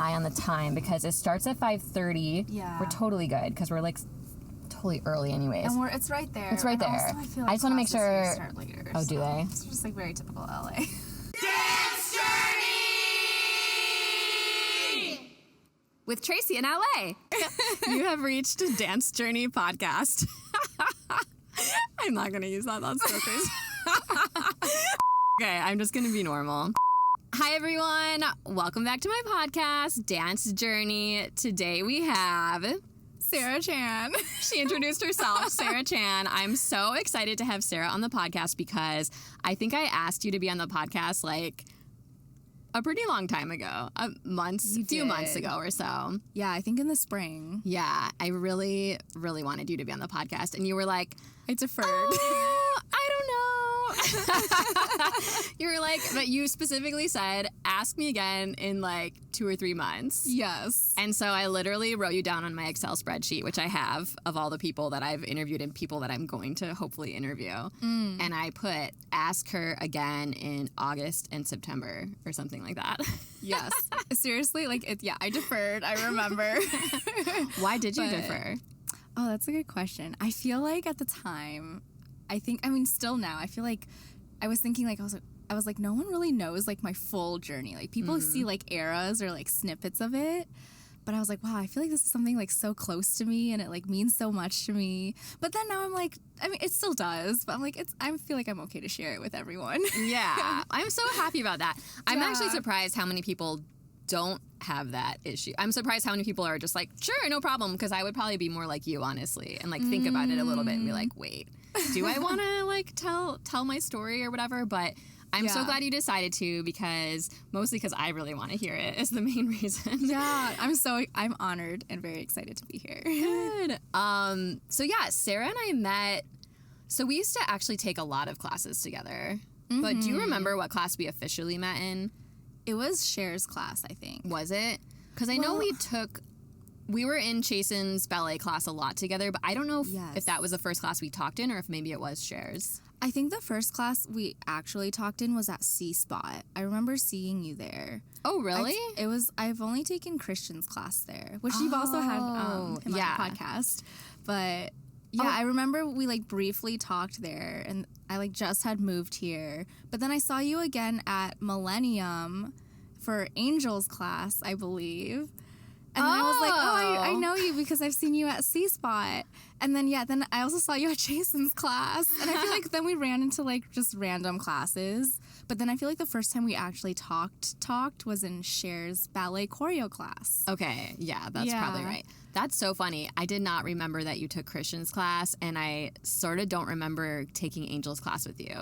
eye on the time because it starts at 5:30. Yeah. We're totally good because we're like totally early anyways. And it's right there. It's right there. Also, I feel like I just want to make sure. Start later, Oh, do they? It's just like very typical LA. Dance Journey! With Tracy in LA. You have reached a Dance Journey podcast. I'm not going to use that. That's so crazy. Okay, I'm just going to be normal. Hi, everyone. Welcome back to my podcast, Dance Journey. Today we have Sarah Chan. She introduced herself, Sarah Chan. I'm so excited to have Sarah on the podcast because I think I asked you to be on the podcast like a pretty long time ago, a few months ago or so. Yeah, I think in the spring. Yeah, I really, really wanted you to be on the podcast. And you were like, I deferred. Oh, I don't know. You were like, but you specifically said, ask me again in like 2 or 3 months. Yes. And so I literally wrote you down on my Excel spreadsheet, which I have of all the people that I've interviewed and people that I'm going to hopefully interview. And I put, ask her again in August and September or something like that. Yes. Seriously, I deferred. I remember. Why did you defer? Oh, that's a good question. I feel like at the time, still now, I feel like I was thinking I was like, no one really knows like my full journey. Like people see like eras or like snippets of it. But I was like, wow, I feel like this is something like so close to me and it like means so much to me. But then now I'm like, it still does. But I'm like, I feel like I'm okay to share it with everyone. Yeah, I'm so happy about that. I'm actually surprised how many people don't have that issue. I'm surprised how many people are just like, sure, no problem, because I would probably be more like you, honestly, and like think about it a little bit and be like, wait, do I want to like tell my story or whatever? But I'm so glad you decided to, mostly because I really want to hear it is the main reason. Yeah, I'm honored and very excited to be here. Good. So yeah, Sarah and I met. So we used to actually take a lot of classes together. But do you remember what class we officially met in? It was Cher's class, I think. Was it? Because I know we were in Chasen's ballet class a lot together, but I don't know if that was the first class we talked in or if maybe it was Cher's. I think the first class we actually talked in was at C Spot. I remember seeing you there. Oh, really? I've only taken Christian's class there, which you've also had in my podcast. But yeah, I remember we like briefly talked there, and I like just had moved here. But then I saw you again at Millennium for Angel's class, I believe. And then I was like, I know you because I've seen you at C Spot. And then then I also saw you at Jason's class. And I feel like then we ran into like just random classes. But then I feel like the first time we actually talked was in Cher's ballet choreo class. Okay, yeah, that's probably right. That's so funny. I did not remember that you took Christian's class, and I sort of don't remember taking Angel's class with you.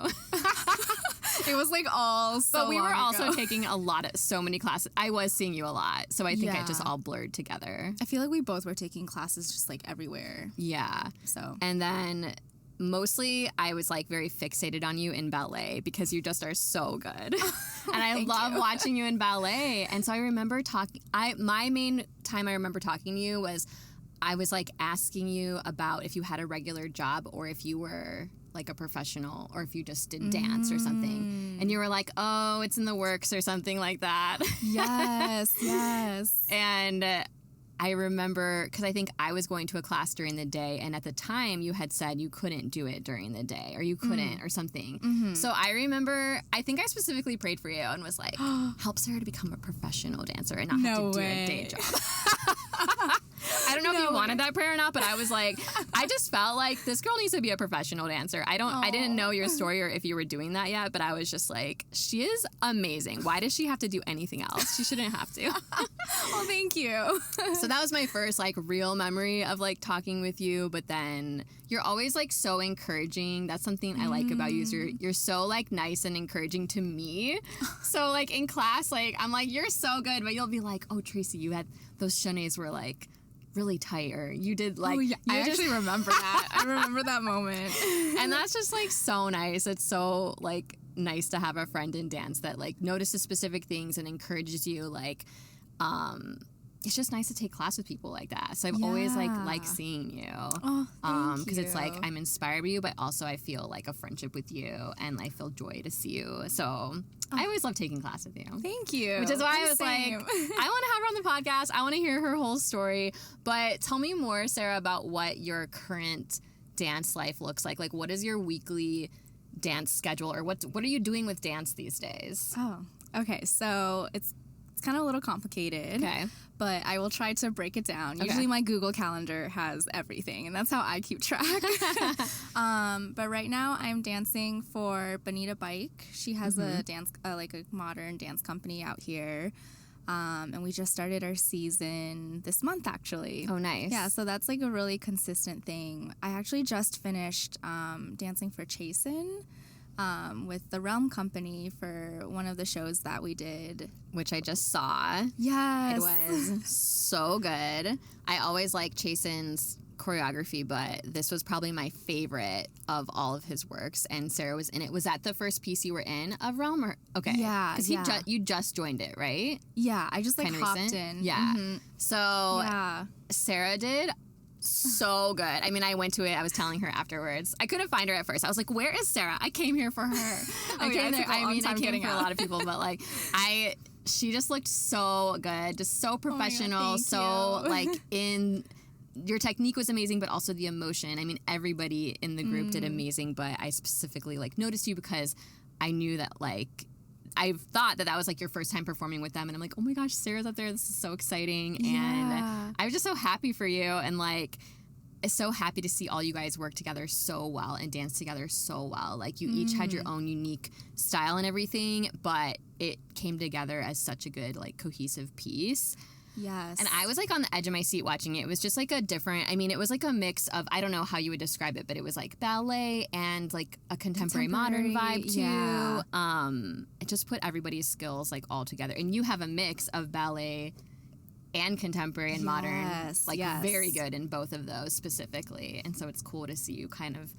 It was like all so But we were also ago. taking so many classes. I was seeing you a lot, so I think it just all blurred together. I feel like we both were taking classes just like everywhere. Yeah. So. And then mostly I was like very fixated on you in ballet because you just are so good. And I love watching you in ballet. And so I remember my main time I remember talking to you was I was like asking you about if you had a regular job or if you were like a professional or if you just did dance or something. And you were like, oh, it's in the works or something like that. Yes. And I remember, because I think I was going to a class during the day, and at the time you had said you couldn't do it during the day, or you couldn't, or something. So I remember, I think I specifically prayed for you and was like, help Sarah to become a professional dancer and not have to do a day job. I don't know if you wanted that prayer or not, but I was like, I just felt like this girl needs to be a professional dancer. I didn't know your story or if you were doing that yet, but I was just like, she is amazing. Why does she have to do anything else? She shouldn't have to. Well, thank you. So that was my first like real memory of like talking with you, but then you're always like so encouraging. That's something I like about you is you're so like nice and encouraging to me. So like in class, like I'm like, you're so good, but you'll be like, oh, Tracy, you had those chenets were like really tight, or you did like I actually remember that. I remember that moment. And that's just like so nice. It's so like nice to have a friend in dance that like notices specific things and encourages you like it's just nice to take class with people like that. So I've always like seeing you. Oh, thank you. Because it's like I'm inspired by you, but also I feel like a friendship with you, and I feel joy to see you. So I always love taking class with you. Thank you. Which is why I was Same. like, I want to have her on the podcast. I want to hear her whole story. But tell me more, Sarah, about what your current dance life looks like. Like, what is your weekly dance schedule, or what are you doing with dance these days? Oh, okay. So it's kind of a little complicated. Okay. But I will try to break it down. Okay. Usually my Google Calendar has everything, and that's how I keep track. But right now I'm dancing for Bonita Bike. She has a dance, like a modern dance company out here. And we just started our season this month, actually. Oh, nice. Yeah, so that's like a really consistent thing. I actually just finished dancing for Chasen with the Realm Company for one of the shows that we did. Which I just saw. Yes. It was so good. I always like Chasen's choreography, but this was probably my favorite of all of his works, and Sarah was in it. Was that the first piece you were in of Realm? Or okay, Yeah, because you just joined it, right? Yeah, I just like Kinda hopped recent? in. Yeah. Mhm. So Yeah. Sarah did so good. I mean, I went to it. I was telling her afterwards. I couldn't find her at first. I was like, "Where is Sarah?" I came here for her. I came there. I mean, I came for a lot of people, but like, she just looked so good, just so professional, thank so you. like in. Your technique was amazing, but also the emotion. I mean, everybody in the group did amazing, but I specifically like noticed you because I knew that like I thought that was like your first time performing with them, and I'm like, oh my gosh, Sarah's up there. This is so exciting, Yeah. and I was just so happy for you, and like so happy to see all you guys work together so well and dance together so well. Like you each had your own unique style and everything, but it came together as such a good like cohesive piece. Yes. And I was like on the edge of my seat watching it. It was just like a different, I mean, it was like a mix of, I don't know how you would describe it, but it was like ballet and like a contemporary modern vibe too. Yeah. It just put everybody's skills like all together. And you have a mix of ballet and contemporary and modern, like very good in both of those specifically. And so it's cool to see you kind of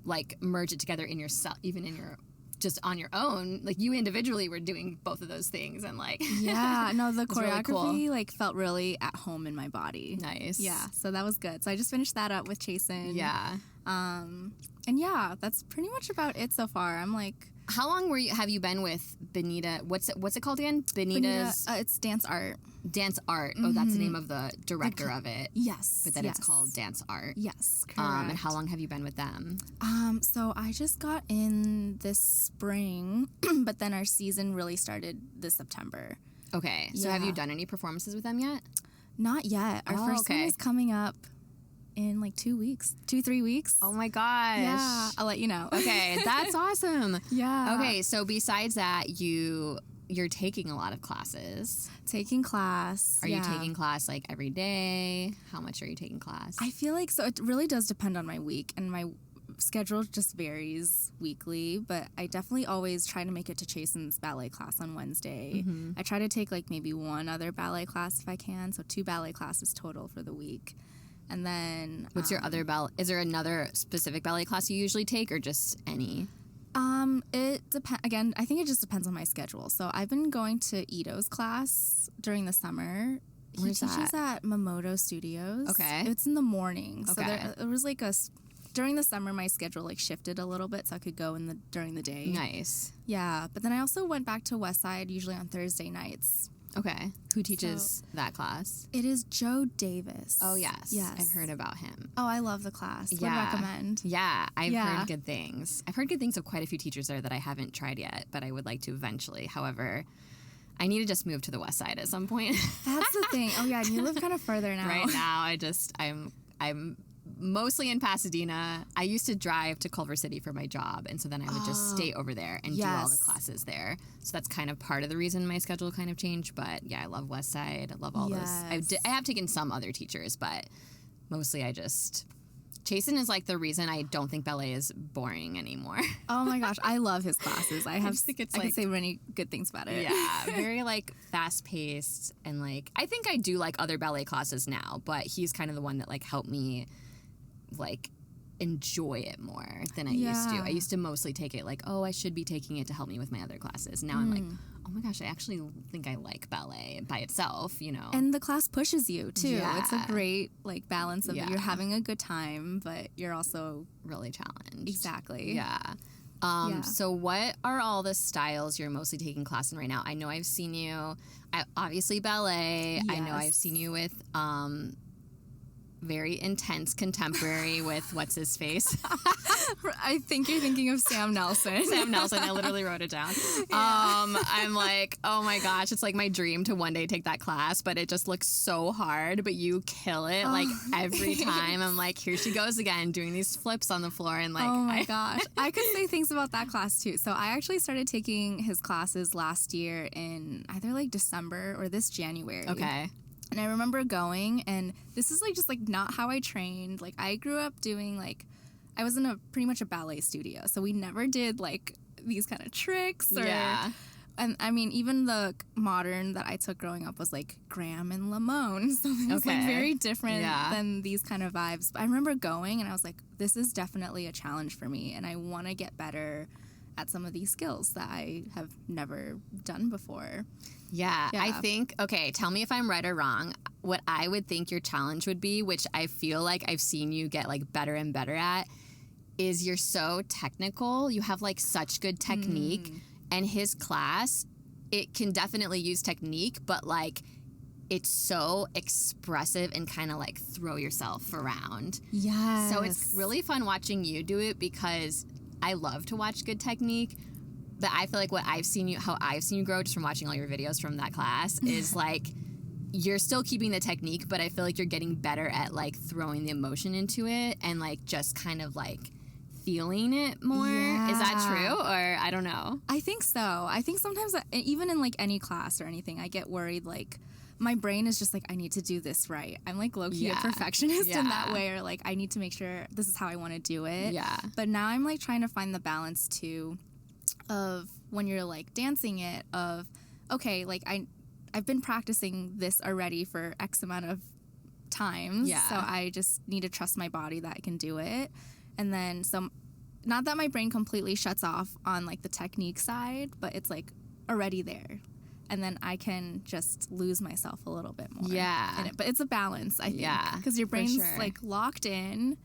like merge it together in yourself, even in your just on your own, like you individually were doing both of those things, and like Yeah, no, the It's really choreography cool. like felt really at home in my body. Nice. Yeah, so that was good. So I just finished that up with Chasen. Yeah. And yeah, that's pretty much about it so far. I'm like How long have you been with Bonita? What's it called again? Bonita's it's dance art. Dance Art. Oh, that's the name of the director of it. Yes. But then yes. it's called Dance Art. Yes, correct. And how long have you been with them? So I just got in this spring, but then our season really started this September. Okay. So have Yeah. you done any performances with them yet? Not yet. Our first one okay. is coming up in like 2 weeks, 3 weeks. Oh my gosh. Yeah, I'll let you know. Okay, that's awesome. Yeah. Okay, so besides that, you're taking a lot of classes. Taking class. Are you taking class like every day? How much are you taking class? I feel like so it really does depend on my week, and my schedule just varies weekly, but I definitely always try to make it to Chasen's ballet class on Wednesday. I try to take like maybe one other ballet class if I can, so 2 ballet classes total for the week. And then What's your other ballet? Is there another specific ballet class you usually take, or just any? It depends. Again, I think it just depends on my schedule. So I've been going to Ito's class during the summer. Where's he teaches at Momoto Studios. Okay. It's in the morning. So Okay. it was like during the summer, my schedule like shifted a little bit, so I could go during the day. Nice. Yeah, but then I also went back to Westside, usually on Thursday nights. Okay. Who teaches that class? It is Joe Davis. Oh, yes. Yes. I've heard about him. Oh, I love the class. Would Yeah. recommend. Yeah, I've Yeah. heard good things. I've heard good things of quite a few teachers there that I haven't tried yet, but I would like to eventually. However, I need to just move to the West Side at some point. That's the thing. Oh yeah, and you live kind of further now. Right now, I'm mostly in Pasadena. I used to drive to Culver City for my job, and so then I would just stay over there and do all the Yes. classes there. So that's kind of part of the reason my schedule kind of changed. But yeah, I love West Side. I love all this. Yes. I have taken some other teachers, but mostly Chasen is like the reason I don't think ballet is boring anymore. Oh my gosh, I love his classes. I just think it's I can like- say many good things about it. Yeah, very like fast paced, and like I think I do like other ballet classes now, but he's kind of the one that like helped me like enjoy it more than I used to. Yeah. I used to mostly take it like, oh, I should be taking it to help me with my other classes. Now I'm like, oh my gosh, I actually think I like ballet by itself, you know. And the class pushes you too. Yeah. It's a great like balance of Yeah. you're having a good time, but you're also really challenged. exactly. Yeah. So what are all the styles you're mostly taking class in right now? I know I've seen you, obviously ballet. I know I've Yes. seen you with very intense contemporary with what's his face? I think you're thinking of Sam Nelson. Sam Nelson. I literally wrote it down. I'm like, oh my gosh, it's like my dream to one day take that class, but it just looks so hard, but you kill it like every time. I'm like, here she goes again doing these flips on the floor and like, Oh my gosh. I could say things about that class too. So I actually started taking his classes last year in either like December or this January. Okay. And I remember going, and this is like just like not how I trained. Like I grew up doing like, I was in a pretty much a ballet studio, so we never did like these kind of tricks. Or, Yeah. And I mean, even the modern that I took growing up was like Graham and Lamone, so it was like Okay. very different Yeah. than these kind of vibes. But I remember going, and I was like, this is definitely a challenge for me, and I want to get better at some of these skills that I have never done before. Yeah, I Yeah. think, okay, tell me if I'm right or wrong. What I would think your challenge would be, which I feel like I've seen you get like better and better at, is you're so technical. You have like such good technique. And his class, it can definitely use technique, but like it's so expressive and kind of like throw yourself around. Yes. So it's really fun watching you do it because I love to watch good technique. But I feel like how I've seen you grow just from watching all your videos from that class is like you're still keeping the technique, but I feel like you're getting better at like throwing the emotion into it and like just kind of like feeling it more. Is that true? Or I don't know. I think so. I think sometimes, even in like any class or anything, I get worried like my brain is just like, I need to do this right. I'm like low-key a perfectionist in that way, or like I need to make sure this is how I want to do it. Yeah. But now I'm like trying to find the balance too of when you're like dancing it of, okay, like I've been practicing this already for X amount of times. Yeah. So I just need to trust my body that I can do it. And then not that my brain completely shuts off on like the technique side, but it's like already there. And then I can just lose myself a little bit more. Yeah. In it. But it's a balance, I think. Yeah, Because your for brain's sure. like locked in,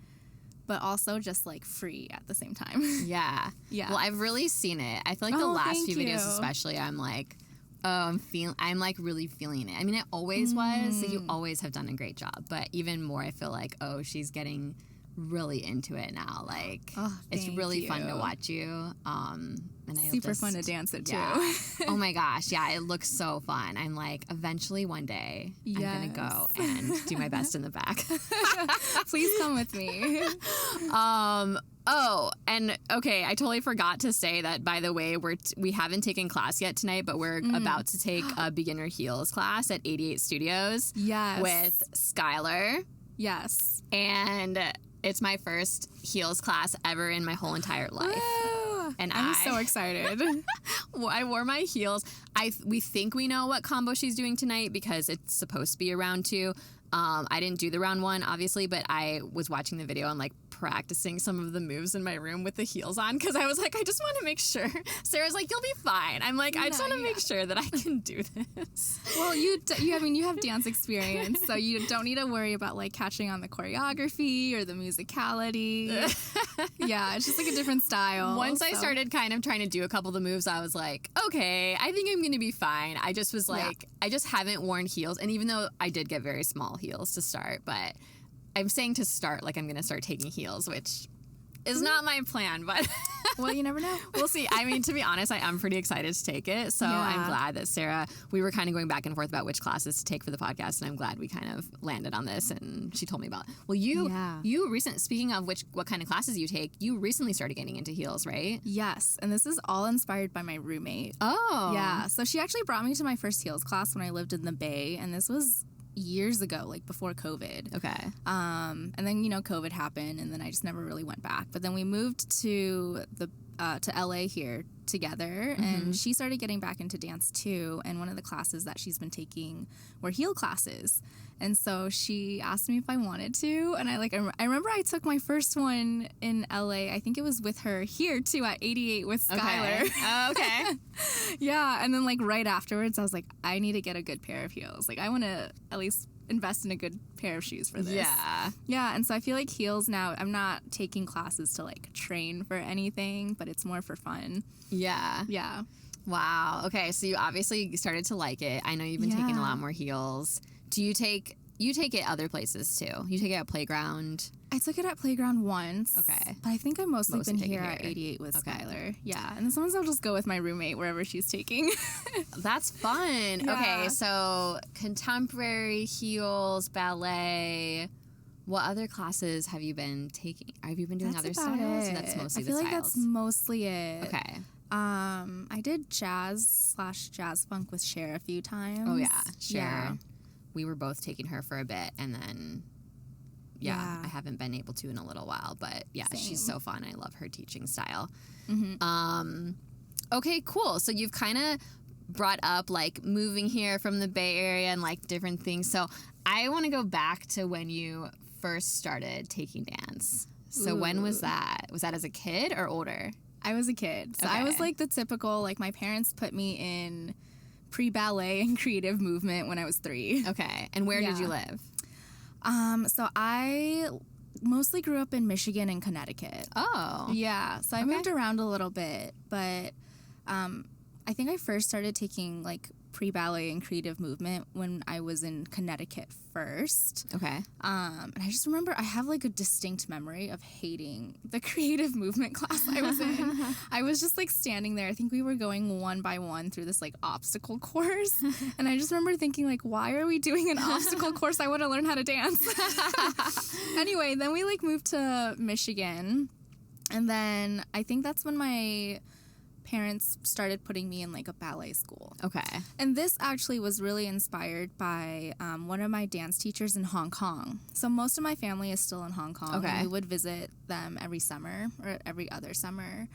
but also just like free at the same time. Yeah. Yeah. Well, I've really seen it. I feel like the Oh, last thank few videos you. especially, I'm like, oh, I'm like really feeling it. I mean, it always was. Like, you always have done a great job. But even more, I feel like, oh, she's getting really into it now. Like, it's thank really fun to you. watch you. And I Super fun to dance it too. Yeah. Oh my gosh. Yeah, it looks so fun. I'm like, eventually one day I'm going to go and do my best in the back. Please come with me. Oh, and okay, I totally forgot to say that, by the way, we haven't taken class yet tonight, but we're about to take a beginner heels class at 88 Studios Yes. with Skylar. Yes. And it's my first heels class ever in my whole entire life. Woo! And I'm so excited. I wore my heels. We think we know what combo she's doing tonight because it's supposed to be a round 2. I didn't do the round 1, obviously, but I was watching the video and like practicing some of the moves in my room with the heels on because I was like, I just want to make sure. Sarah's like, you'll be fine. I'm like, I just want to make sure that I can do this. Well, you have dance experience, so you don't need to worry about like catching on the choreography or the musicality. Yeah, it's just like a different style. Once I so- started kind of trying to do a couple of the moves, I was like, okay, I think I'm going to be fine. I just was like, I just haven't worn heels. And even though I did get very small heels to start, but I'm saying to start like I'm going to start taking heels, which is not my plan, but Well, you never know. we'll see. I mean, to be honest, I am pretty excited to take it. So I'm glad that Sarah, we were kind of going back and forth about which classes to take for the podcast. And I'm glad we kind of landed on this. And she told me about, well, you speaking of what kind of classes you take, you recently started getting into heels, right? Yes, and this is all inspired by my roommate. Oh. Yeah, so she actually brought me to my first heels class when I lived in the Bay, and this was years ago, like before COVID. Okay. And then, COVID happened, and then I just never really went back. But then we moved to to LA here together, and she started getting back into dance too, and one of the classes that she's been taking were heel classes. And so she asked me if I wanted to, and I remember I took my first one in LA. I think it was with her here too at 88 with Skylar. Okay. Oh, okay. Yeah, and then like right afterwards I was like, I need to get a good pair of heels. Like I want to at least invest in a good pair of shoes for this. Yeah, and so I feel like heels now, I'm not taking classes to like train for anything, but it's more for fun. Yeah. Wow. Okay, so you obviously started to like it. I know you've been taking a lot more heels. Do you take it other places too? You take it at Playground? I took it at Playground once. Okay. But I think I've mostly been here here at 88 with Skylar. Yeah. And then sometimes I'll just go with my roommate wherever she's taking. That's fun. Yeah. Okay, so contemporary, heels, ballet. What other classes have you been taking? Have you been doing other styles? Or that's mostly the styles? I feel like that's mostly it. Okay. I did jazz funk with Cher a few times. Oh, yeah. Cher. Yeah. We were both taking her for a bit, and then, I haven't been able to in a little while, but she's so fun. I love her teaching style. Okay, cool. So you've kind of brought up like moving here from the Bay Area and like different things. So I want to go back to when you first started taking dance. So when was that? Was that as a kid or older? I was a kid. So I was like the typical, like my parents put me in pre-ballet and creative movement when I was 3. Okay. And where did you live? So I mostly grew up in Michigan and Connecticut. Oh. Yeah. So I moved around a little bit, but I think I first started taking like pre-ballet and creative movement when I was in Connecticut first. Okay. And I just remember I have like a distinct memory of hating the creative movement class I was in. I was just like standing there. I think we were going one by one through this like obstacle course. And I just remember thinking like, why are we doing an obstacle course? I want to learn how to dance. Anyway, then we like moved to Michigan. And then I think that's when my parents started putting me in like a ballet school. Okay. And this actually was really inspired by one of my dance teachers in Hong Kong. So most of my family is still in Hong Kong. Okay. And we would visit them every summer or every other summer.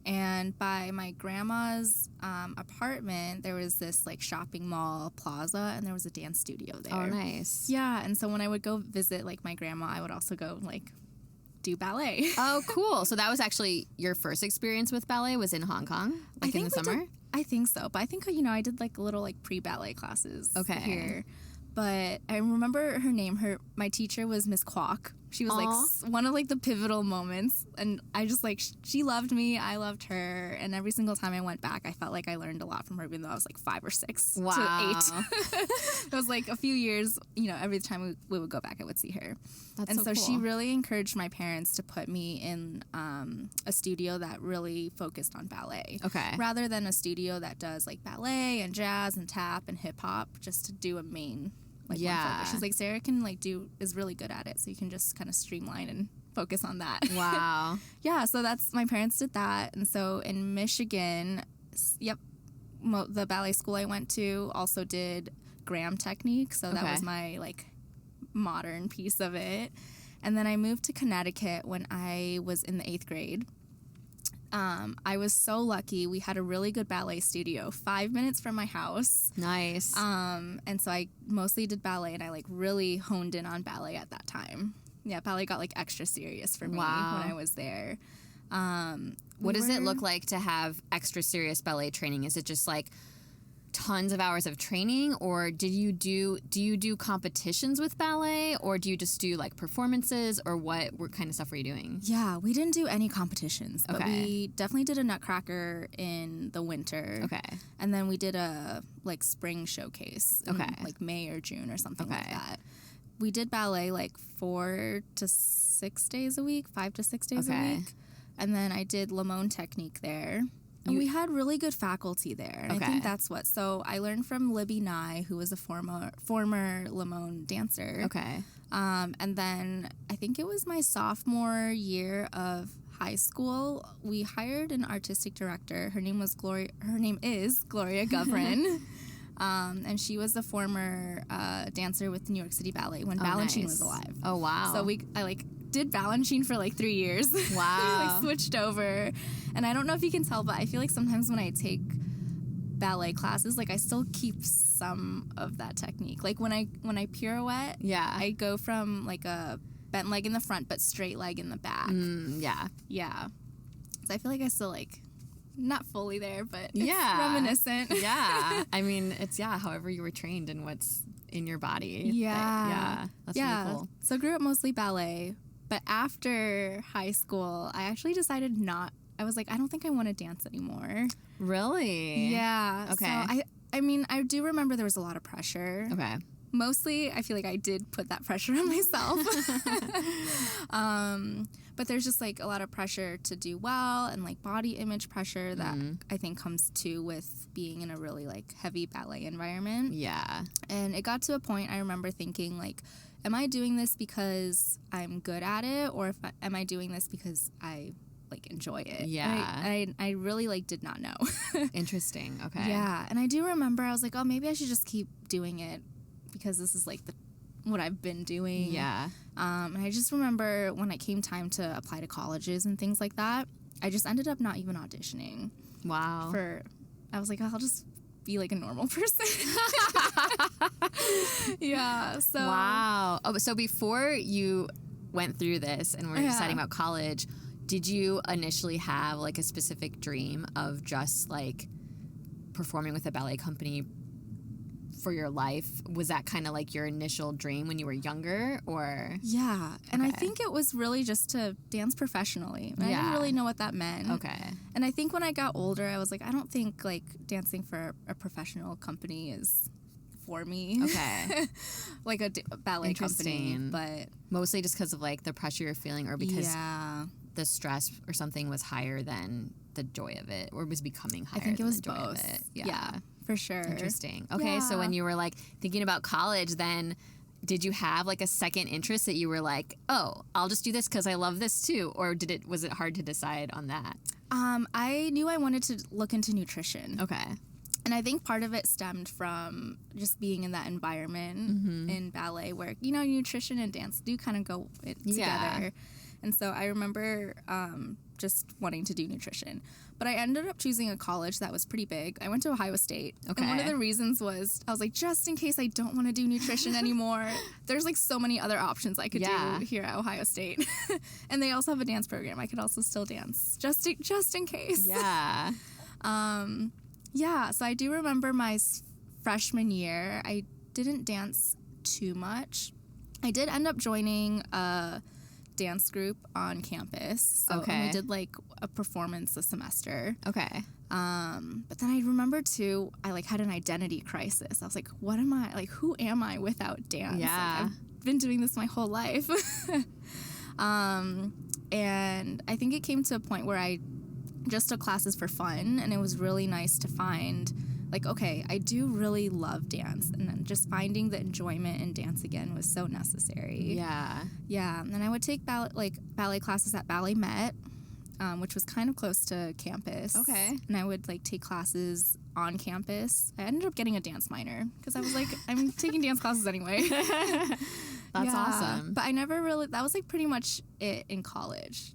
And by my grandma's apartment, there was this like shopping mall plaza, and there was a dance studio there. Oh, nice. Yeah, and so when I would go visit like my grandma, I would also go like do ballet. Oh, cool. So that was actually your first experience with ballet was in Hong Kong, like in the summer? I think so. But I think, I did like little like pre-ballet classes here. But I remember her name. My teacher was Miss Kwok. She was like one of like the pivotal moments. And I just like, she loved me. I loved her. And every single time I went back, I felt like I learned a lot from her, even though I was like 5 or 6 to 8. It was like a few years, every time we would go back, I would see her. That's so cool. She She really encouraged my parents to put me in a studio that really focused on ballet. Okay. Rather than a studio that does like ballet and jazz and tap and hip hop, just to do a main one focus. She's like, Sarah is really good at it, so you can just kind of streamline and focus on that. Wow. Yeah, so my parents did that. And so in Michigan, the ballet school I went to also did Graham technique, so that was my like modern piece of it. And then I moved to Connecticut when I was in the 8th grade. I was so lucky. We had a really good ballet studio 5 minutes from my house. Nice. And so I mostly did ballet, and I like really honed in on ballet at that time. Yeah, ballet got like extra serious for me when I was there. What does it look like to have extra serious ballet training? Is it just like tons of hours of training, or do you do competitions with ballet, or do you just do like performances, or what kind of stuff were you doing? Yeah, we didn't do any competitions, but we definitely did a Nutcracker in the winter. Okay. And then we did a like spring showcase in like May or June or something like that. We did ballet like 4 to 6 days a week, 5 to 6 days a week. And then I did Limon technique there. And we had really good faculty there. And I think that's so I learned from Libby Nye, who was a former Limon dancer. Okay. And then I think it was my sophomore year of high school, we hired an artistic director. Her name is Gloria Govrin. And she was the former dancer with the New York City Ballet when Balanchine was alive. Oh, wow. So I did Balanchine for 3 years. Wow. We switched over. And I don't know if you can tell, but I feel like sometimes when I take ballet classes, I still keep some of that technique. When I pirouette, I go from a bent leg in the front but straight leg in the back. Yeah. So I feel like I still not fully there, but it's reminiscent. Yeah. I mean, it's however you were trained and what's in your body. That's really cool. So I grew up mostly ballet, but after high school I actually decided I was I don't think I want to dance anymore. Really? Yeah. Okay. So I mean, I do remember there was a lot of pressure. Okay. Mostly, I feel like I did put that pressure on myself. But there's just a lot of pressure to do well and body image pressure that I think comes with being in a really heavy ballet environment. Yeah. And it got to a point I remember thinking am I doing this because I'm good at it, or am I doing this because I enjoy it? Yeah. I really did not know. Interesting. Okay. Yeah. And I do remember I was oh, maybe I should just keep doing it because this is what I've been doing. Yeah. And I just remember when it came time to apply to colleges and things like that, I just ended up not even auditioning. Wow. I was I'll just be a normal person. Yeah. So. Wow. Oh, so before you went through this and were deciding about college, did you initially have a specific dream of just performing with a ballet company for your life? Was that kind of your initial dream when you were younger, or? Yeah. And I think it was really just to dance professionally. I didn't really know what that meant. Okay. And I think when I got older, I was I don't think dancing for a professional company is for me. Okay. A ballet company. But mostly just because of the pressure you're feeling, or because yeah. the stress or something was higher than the joy of it, or was becoming higher I think it was than the joy both. of it. Yeah, for sure. Interesting. Okay, so Yeah. when you were thinking about college, then did you have a second interest that you were oh, I'll just do this because I love this too, or was it hard to decide on that? I knew I wanted to look into nutrition. Okay. And I think part of it stemmed from just being in that environment in ballet where, nutrition and dance do kind of go together. Yeah. And so I remember just wanting to do nutrition. But I ended up choosing a college that was pretty big. I went to Ohio State. Okay. And one of the reasons was I was just in case I don't want to do nutrition anymore, there's so many other options I could do here at Ohio State. And they also have a dance program. I could also still dance just in case. Yeah. Yeah, so I do remember my freshman year, I didn't dance too much. I did end up joining a dance group on campus. So we did a performance a semester. Okay. But then I remember too, I had an identity crisis. I was what am I? Who am I without dance? Yeah. I've been doing this my whole life. And I think it came to a point where I just took classes for fun, and it was really nice to find okay, I do really love dance, and then just finding the enjoyment in dance again was so necessary. Yeah. And then I would take ballet classes at Ballet Met, which was kind of close to campus. Okay. And I would take classes on campus. I ended up getting a dance minor because I was I'm taking dance classes anyway. That's awesome. But I never really, that was pretty much it in college.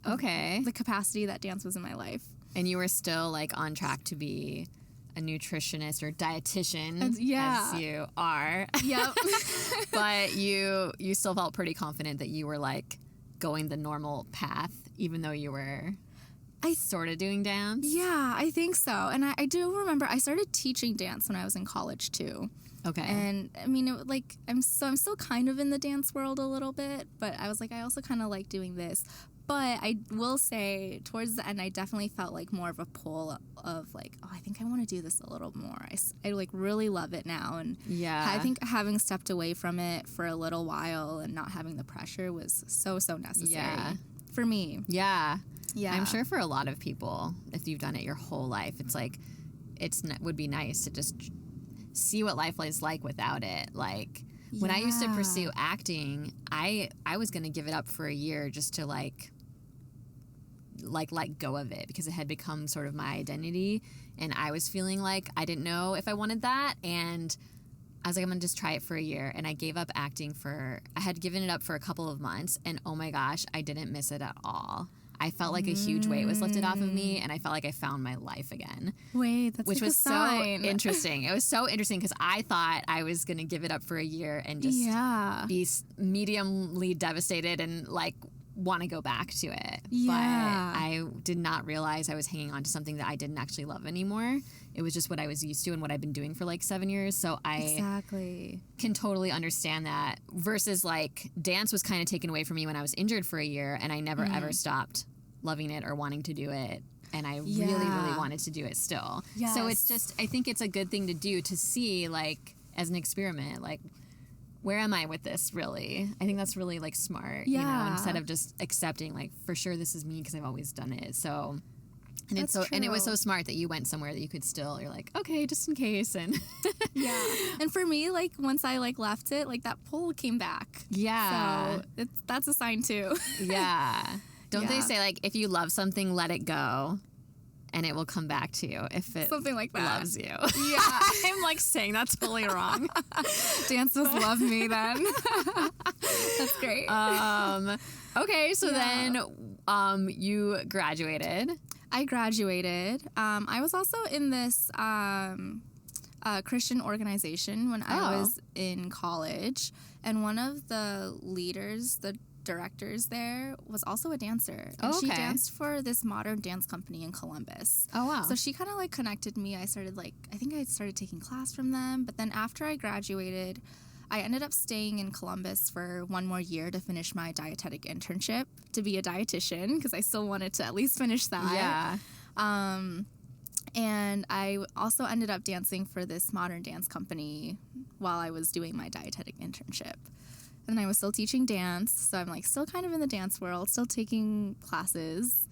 Okay. The capacity that dance was in my life. And you were still on track to be a nutritionist or dietitian, as you are. Yep. But you still felt pretty confident that you were going the normal path, even though you were sort of doing dance. Yeah, I think so. And I do remember I started teaching dance when I was in college too. Okay. And I mean, I'm still kind of in the dance world a little bit, but I was I also kind of like doing this. But I will say, towards the end, I definitely felt more of a pull of oh, I think I want to do this a little more. I really love it now. And I think having stepped away from it for a little while and not having the pressure was so necessary for me. Yeah. Yeah. I'm sure for a lot of people, if you've done it your whole life, it's would be nice to just see what life is like without it. When I used to pursue acting, I was going to give it up for a year just to like let go of it because it had become sort of my identity, and I was feeling like I didn't know if I wanted that, and I was like, I'm gonna just try it for a year. And I gave up acting I had given it up for a couple of months, and oh my gosh, I didn't miss it at all. I felt like a huge weight was lifted off of me, and I felt like I found my life again. Wait, that's which like was a sign. so interesting. It was so interesting because I thought I was going to give it up for a year and just be mediumly devastated and like want to go back to it. Yeah. But I did not realize I was hanging on to something that I didn't actually love anymore. It was just what I was used to and what I've been doing for like 7 years. So I can totally understand that. Versus like dance was kind of taken away from me when I was injured for a year, and I never ever stopped loving it or wanting to do it. And I really, really wanted to do it still. Yes. So it's just, I think it's a good thing to do, to see like as an experiment, like, where am I with this, really? I think that's really, like, smart, you know, instead of just accepting, like, for sure this is me because I've always done it. So, and that's and it was true. so smart that you went somewhere that you could still, you're like, okay, just in case. And And for me, like, once I, like, left it, like, that pull came back. Yeah. So that's a sign, too. Yeah. Don't they Yeah. say, like, if you love something, let it go, and it will come back to you if it Something like that. loves you. Yeah. I'm, like, saying that's totally wrong. Dance must love me then. That's great. Okay, so then you graduated. I graduated. I was also in this Christian organization when I was in college, and one of the leaders, the directors there, was also a dancer, and she danced for this modern dance company in Columbus. Oh wow. So she kind of like connected me. I started taking class from them, but then after I graduated, I ended up staying in Columbus for one more year to finish my dietetic internship to be a dietitian, because I still wanted to at least finish that. Yeah. And I also ended up dancing for this modern dance company while I was doing my dietetic internship. And I was still teaching dance, so I'm like still kind of in the dance world, still taking classes.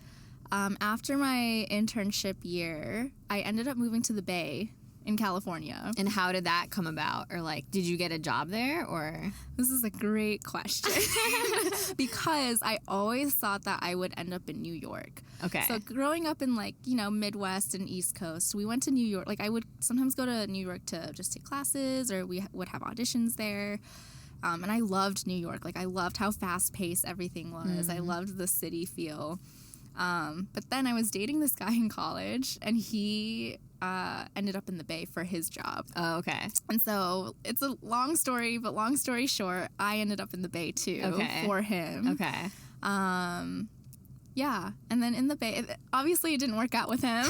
After my internship year, I ended up moving to the Bay in California. And how did that come about? Or like, did you get a job there, or? This is a great question. Because I always thought that I would end up in New York. Okay. So growing up in like, you know, Midwest and East Coast, we went to New York. Like I would sometimes go to New York to just take classes, or we would have auditions there. And I loved New York. Like I loved how fast-paced everything was. I loved the city feel. But then I was dating this guy in college, and he ended up in the Bay for his job. Oh, okay. And so it's a long story, but long story short, I ended up in the Bay too for him. Okay. Yeah. And then in the Bay, obviously it didn't work out with him,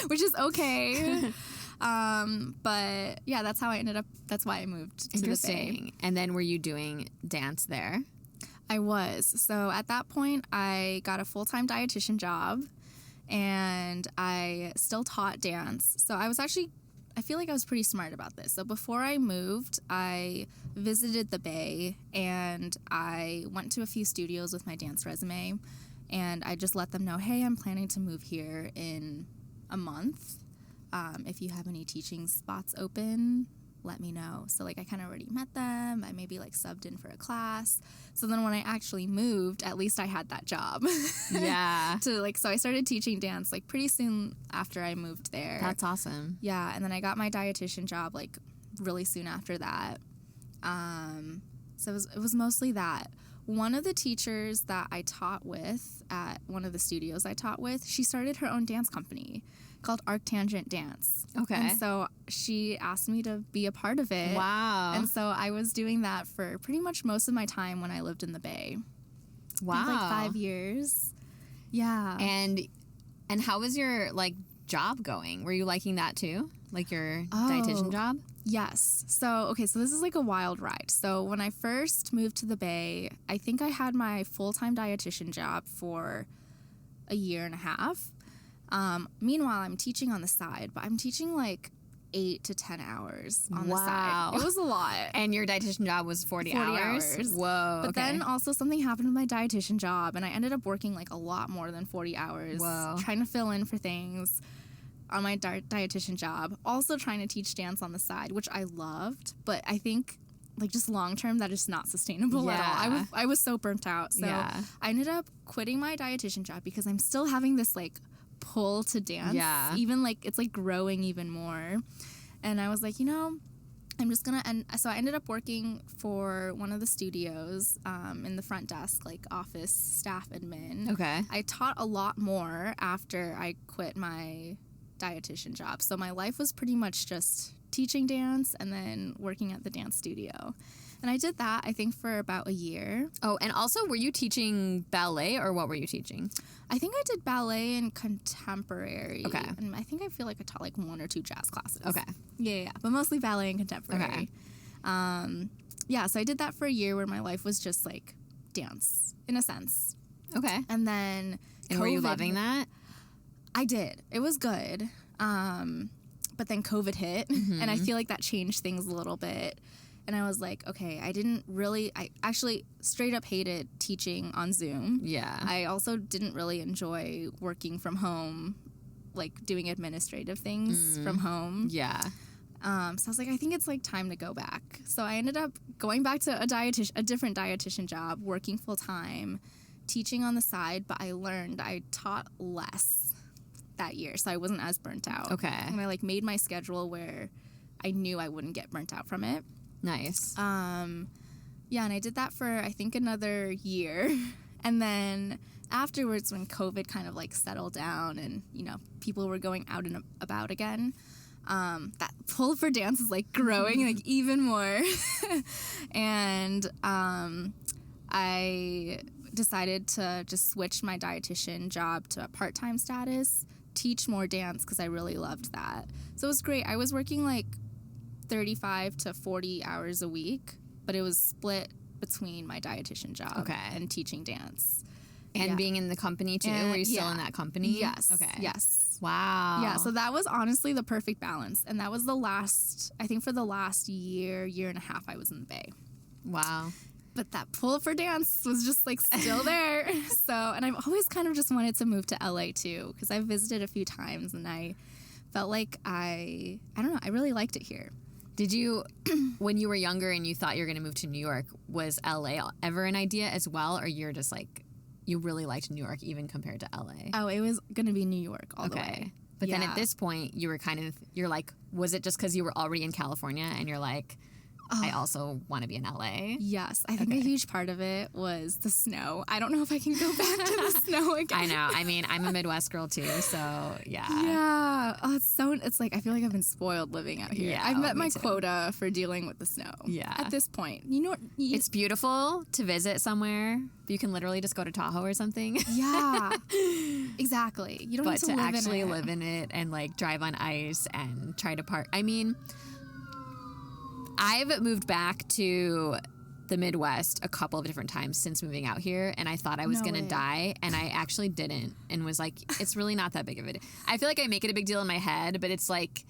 which is okay. But yeah, that's how I ended up. That's why I moved to the Bay. Interesting. And then were you doing dance there? I was. So at that point, I got a full-time dietitian job, and I still taught dance. So I feel like I was pretty smart about this. So before I moved, I visited the Bay, and I went to a few studios with my dance resume, and I just let them know, hey, I'm planning to move here in a month. If you have any teaching spots open, let me know. So like I kind of already met them. I maybe like subbed in for a class. So then when I actually moved, at least I had that job. Yeah. So I started teaching dance like pretty soon after I moved there. That's awesome. Yeah, and then I got my dietitian job like really soon after that. So it was mostly that. One of the teachers that I taught with at one of the studios I taught with, she started her own dance company called Arctangent Dance. Okay. And so she asked me to be a part of it. Wow. And so I was doing that for pretty much most of my time when I lived in the Bay. Wow. Like 5 years. Yeah. And how was your like job going? Were you liking that too? Like your dietitian job? Yes. So this is like a wild ride. So when I first moved to the Bay, I think I had my full-time dietitian job for a year and a half. Meanwhile, I'm teaching on the side, but I'm teaching like 8 to 10 hours on the side. It was a lot. And your dietitian job was 40 hours? Whoa. But then also something happened with my dietitian job, and I ended up working like a lot more than 40 hours. Whoa. Trying to fill in for things on my dietitian job. Also trying to teach dance on the side, which I loved. But I think like just long term, that is not sustainable at all. I was so burnt out. So I ended up quitting my dietitian job because I'm still having this like pull to dance. Yeah. Even like it's like growing even more. And I was like, I'm just gonna end. So I ended up working for one of the studios in the front desk, like office staff admin. Okay. I taught a lot more after I quit my dietitian job. So my life was pretty much just teaching dance and then working at the dance studio. And I did that, I think, for about a year. Oh, and also, were you teaching ballet, or what were you teaching? I think I did ballet and contemporary. Okay. And I feel like I taught like 1 or 2 jazz classes. Okay. Yeah. But mostly ballet and contemporary. Okay. So I did that for a year where my life was just like dance, in a sense. Okay. And then And were you loving that? I did. It was good. But then COVID hit, and I feel like that changed things a little bit. And I was like, okay, I actually straight up hated teaching on Zoom. Yeah. I also didn't really enjoy working from home, like doing administrative things from home. Yeah. So I was like, I think it's like time to go back. So I ended up going back to a different dietitian job, working full time, teaching on the side, but I taught less that year, so I wasn't as burnt out. Okay. And I like made my schedule where I knew I wouldn't get burnt out from it. Nice. And I did that for I think another year. And then afterwards, when COVID kind of like settled down and, people were going out and about again, that pull for dance is like growing like even more. And I decided to just switch my dietitian job to a part-time status, teach more dance because I really loved that. So it was great. I was working like 35 to 40 hours a week, but it was split between my dietitian job and teaching dance. And being in the company too? Were you still in that company? Yes. Okay. Yes. Wow. Yeah, so that was honestly the perfect balance. And that was for the last year and a half I was in the Bay. Wow. But that pull for dance was just like still there. So, and I've always kind of just wanted to move to LA too, because I've visited a few times and I felt like I don't know, I really liked it here. Did you, when you were younger and you thought you were going to move to New York, was LA ever an idea as well? Or you're just like, you really liked New York even compared to LA? Oh, it was going to be New York all the way. But then at this point, you're like, was it just because you were already in California and you're like, I also want to be in LA? Yes. I think a huge part of it was the snow. I don't know if I can go back to the snow again. I know. I mean, I'm a Midwest girl too, so yeah. Yeah. Oh, it's like, I feel like I've been spoiled living out here. Yeah, I've met my quota for dealing with the snow. Yeah. At this point. It's beautiful to visit somewhere. You can literally just go to Tahoe or something. Yeah. Exactly. You don't need to live in it and like drive on ice and try to park. I mean, I've moved back to the Midwest a couple of different times since moving out here, and I thought I was going to die, and I actually didn't, and was like, it's really not that big of a deal. I feel like I make it a big deal in my head, but it's like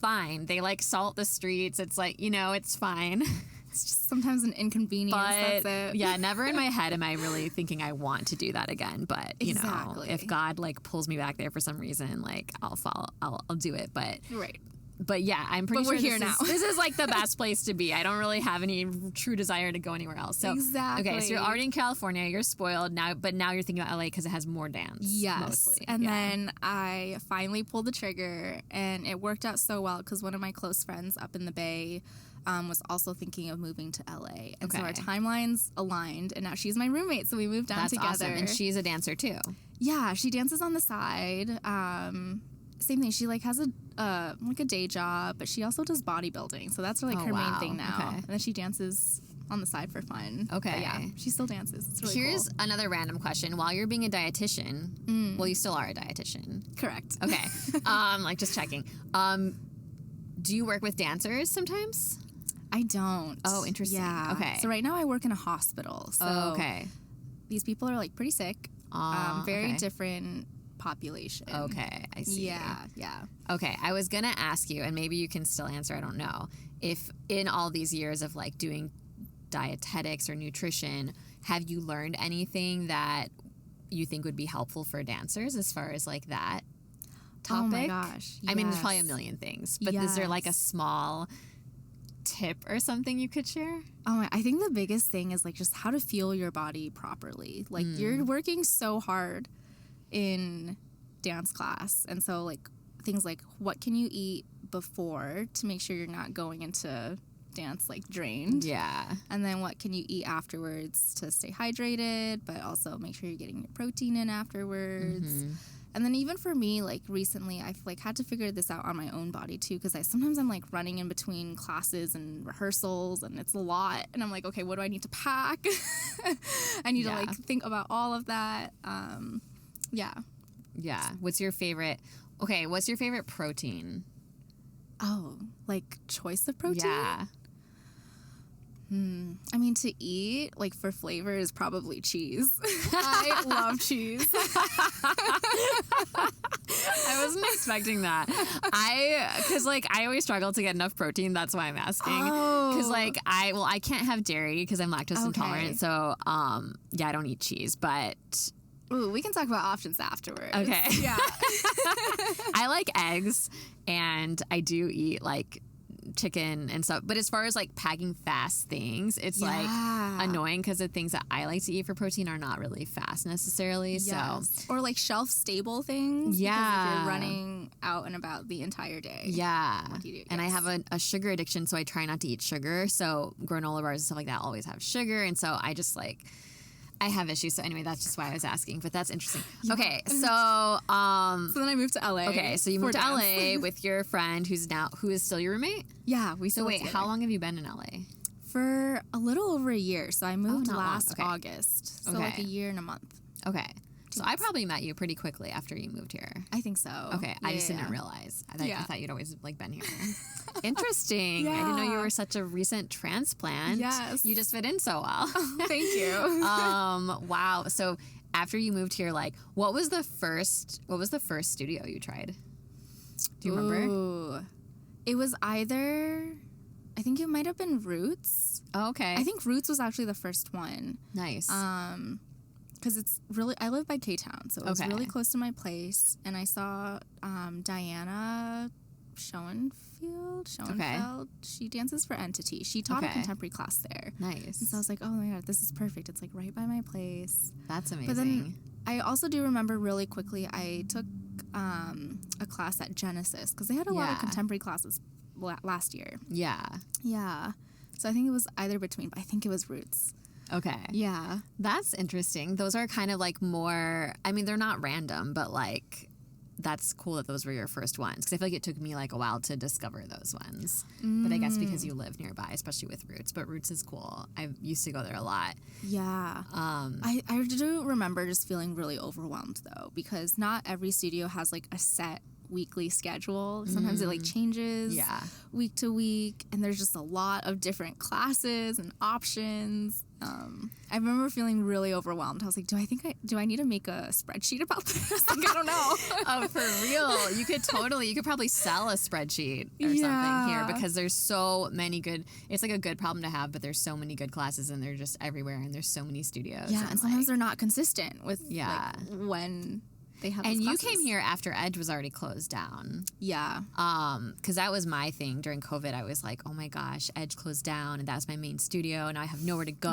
fine. They like salt the streets. It's like, it's fine. It's just sometimes an inconvenience. That's it. Yeah, never in my head am I really thinking I want to do that again. But if God like pulls me back there for some reason, like I'll do it. But right. But yeah, I'm pretty sure we're here now. This is like the best place to be. I don't really have any true desire to go anywhere else. So exactly. Okay, so you're already in California. You're spoiled now, but now you're thinking about LA because it has more dance. Yes. Mostly. And then I finally pulled the trigger, and it worked out so well because one of my close friends up in the Bay was also thinking of moving to LA. And so our timelines aligned, and now she's my roommate, so we moved down together. That's awesome. And she's a dancer too. Yeah, she dances on the side. Same thing. She like has a day job, but she also does bodybuilding. So that's like her main thing now. Okay. And then she dances on the side for fun. Okay. But yeah, she still dances. It's really Here's another random question. While you're being a dietitian, well, you still are a dietitian. Correct. Okay. Like just checking. Do you work with dancers sometimes? I don't. Oh, interesting. Yeah. Okay. So right now I work in a hospital. So these people are like pretty sick. Very different population. Okay, I see. Yeah. Okay, I was gonna ask you, and maybe you can still answer, I don't know, if in all these years of like doing dietetics or nutrition, have you learned anything that you think would be helpful for dancers as far as like that topic? Oh my gosh. I mean, there's probably a million things, but is there like a small tip or something you could share? Oh, I think the biggest thing is like just how to fuel your body properly. Like you're working so hard in dance class, and so like things like what can you eat before to make sure you're not going into dance like drained. Yeah. And then what can you eat afterwards to stay hydrated, but also make sure you're getting your protein in afterwards. And then even for me, like recently, I've like had to figure this out on my own body too, because sometimes I'm like running in between classes and rehearsals, and it's a lot. And I'm like, okay, what do I need to pack? I need to like think about all of that. Yeah. What's your favorite protein? Oh, like choice of protein? Yeah. I mean, to eat, like, for flavor is probably cheese. I love cheese. I wasn't expecting that. Because, like, I always struggle to get enough protein. That's why I'm asking. Because, like, I can't have dairy because I'm lactose intolerant. So, I don't eat cheese. But... Ooh, we can talk about options afterwards. Okay. Yeah. I like eggs, and I do eat, like... chicken and stuff, but as far as like packing fast things, it's like annoying because the things that I like to eat for protein are not really fast necessarily. So or like shelf stable things. Yeah, because if you're running out and about the entire day. Yeah, what do you do? And I have a sugar addiction, so I try not to eat sugar. So granola bars and stuff like that always have sugar, and so I just like. I have issues, so anyway, that's just why I was asking, but that's interesting. Yeah. Okay, so... so then I moved to LA. Okay, so you moved to LA with your friend who is still your roommate? Yeah, we still So wait, how long have you been in LA? For a little over a year, so I moved last August, so like a year and a month. Okay. So I probably met you pretty quickly after you moved here. I think so. Okay, I just didn't realize. I thought you'd always like been here. Interesting. I didn't know you were such a recent transplant. Yes. You just fit in so well. Thank you. Wow. So after you moved here, like, what was the first studio you tried? Do you remember? Ooh. It was either, I think it might have been Roots. Oh, okay. I think Roots was actually the first one. Nice. Because it's really, I live by K-Town, so it was really close to my place. And I saw Diana Schoenfeld. She dances for Entity. She taught a contemporary class there. Nice. And so I was like, oh my God, this is perfect. It's like right by my place. That's amazing. But then I also do remember really quickly, I took a class at Genesis because they had a lot of contemporary classes last year. Yeah. Yeah. So I think it was either between, but I think it was Roots. Okay. Yeah. That's interesting. Those are kind of like more, I mean, they're not random, but like, that's cool that those were your first ones. Because I feel like it took me like a while to discover those ones. But I guess because you live nearby, especially with Roots. But Roots is cool. I used to go there a lot. Yeah. I do remember just feeling really overwhelmed though, because not every studio has like a set weekly schedule. Sometimes it like changes week to week, and there's just a lot of different classes and options. I remember feeling really overwhelmed. I was like, do I need to make a spreadsheet about this? Like, I don't know. Oh, for real. You could probably sell a spreadsheet or something here, because there's so many good, it's like a good problem to have, but there's so many good classes and they're just everywhere, and there's so many studios. Yeah, and sometimes they're not consistent with like, when they have those classes. You came here after Edge was already closed down. Yeah. Because that was my thing during COVID. I was like, oh my gosh, Edge closed down, and that was my main studio, and now I have nowhere to go.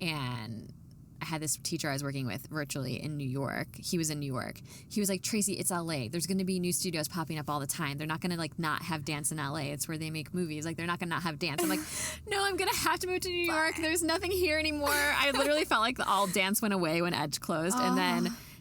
And I had this teacher I was working with virtually in New York. He was in New York. He was like, Tracy, it's LA. There's going to be new studios popping up all the time. They're not going to like not have dance in LA. It's where they make movies. Like, they're not going to not have dance. I'm like, no, I'm going to have to move to New York. There's nothing here anymore. I literally felt like all dance went away when Edge closed.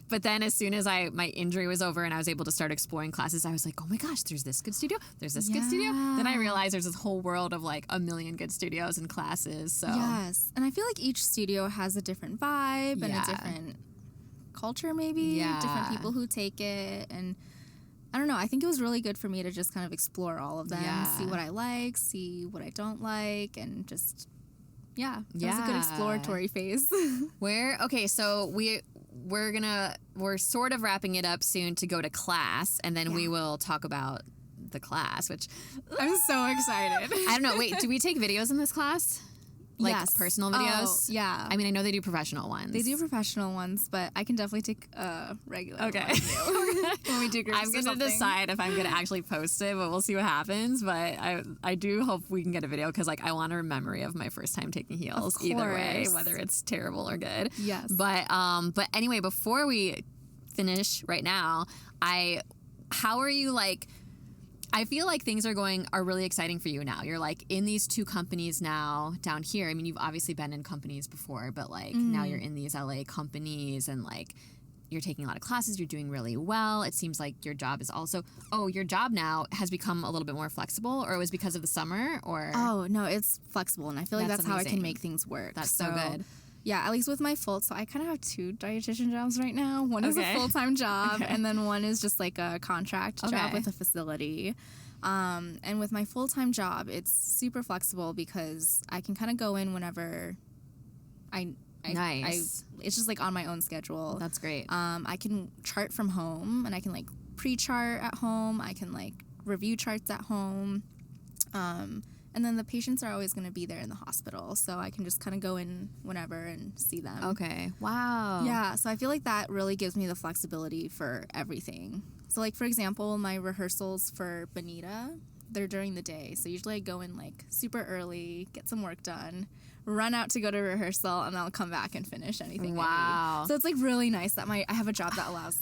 But then as soon as my injury was over and I was able to start exploring classes, I was like, oh my gosh, there's this good studio. There's this good studio. Then I realized there's this whole world of like a million good studios and classes. So yes. And I feel like each studio has a different vibe and a different culture maybe. Yeah. Different people who take it. And I don't know. I think it was really good for me to just kind of explore all of them, see what I like, see what I don't like, and just, it was a good exploratory phase. So we're sort of wrapping it up soon to go to class, and then we will talk about the class, which I'm so excited. I don't know. Wait, do we take videos in this class? Like Yes. personal videos? Oh, yeah. I mean, I know they do professional ones. They do professional ones, but I can definitely take a regular Okay. one too. When we do groups I'm or going to something. decide if I'm going to actually post it, but we'll see what happens. But I do hope we can get a video because, like, I want a memory of my first time taking heels either way, course. whether it's terrible or good. Yes. But anyway, before we finish right now, how are you, like, I feel like things are really exciting for you now. You're like in these 2 companies now down here. I mean, you've obviously been in companies before, but like now you're in these LA companies and like you're taking a lot of classes. You're doing really well. It seems like your job is also, your job now has become a little bit more flexible, or it was because of the summer, or? Oh, no, it's flexible, and I feel like That's that's how I amazing. can make things work. That's so good. Yeah, at least with my so I kind of have 2 dietitian jobs right now. One is a Okay. full-time job, Okay. and then one is just like a contract Okay. job with a facility. And with my full-time job, it's super flexible because I can kind of go in whenever Nice. it's just like on my own schedule. That's great. I can chart from home, and I can like pre-chart at home. I can like review charts at home. And then the patients are always going to be there in the hospital, so I can just kind of go in whenever and see them. Okay. Wow. Yeah, so I feel like that really gives me the flexibility for everything. So like, for example, my rehearsals for Bonita, they're during the day. So usually I go in like super early, get some work done, run out to go to rehearsal, and I'll come back and finish anything I Wow. need. So it's like really nice that I have a job that allows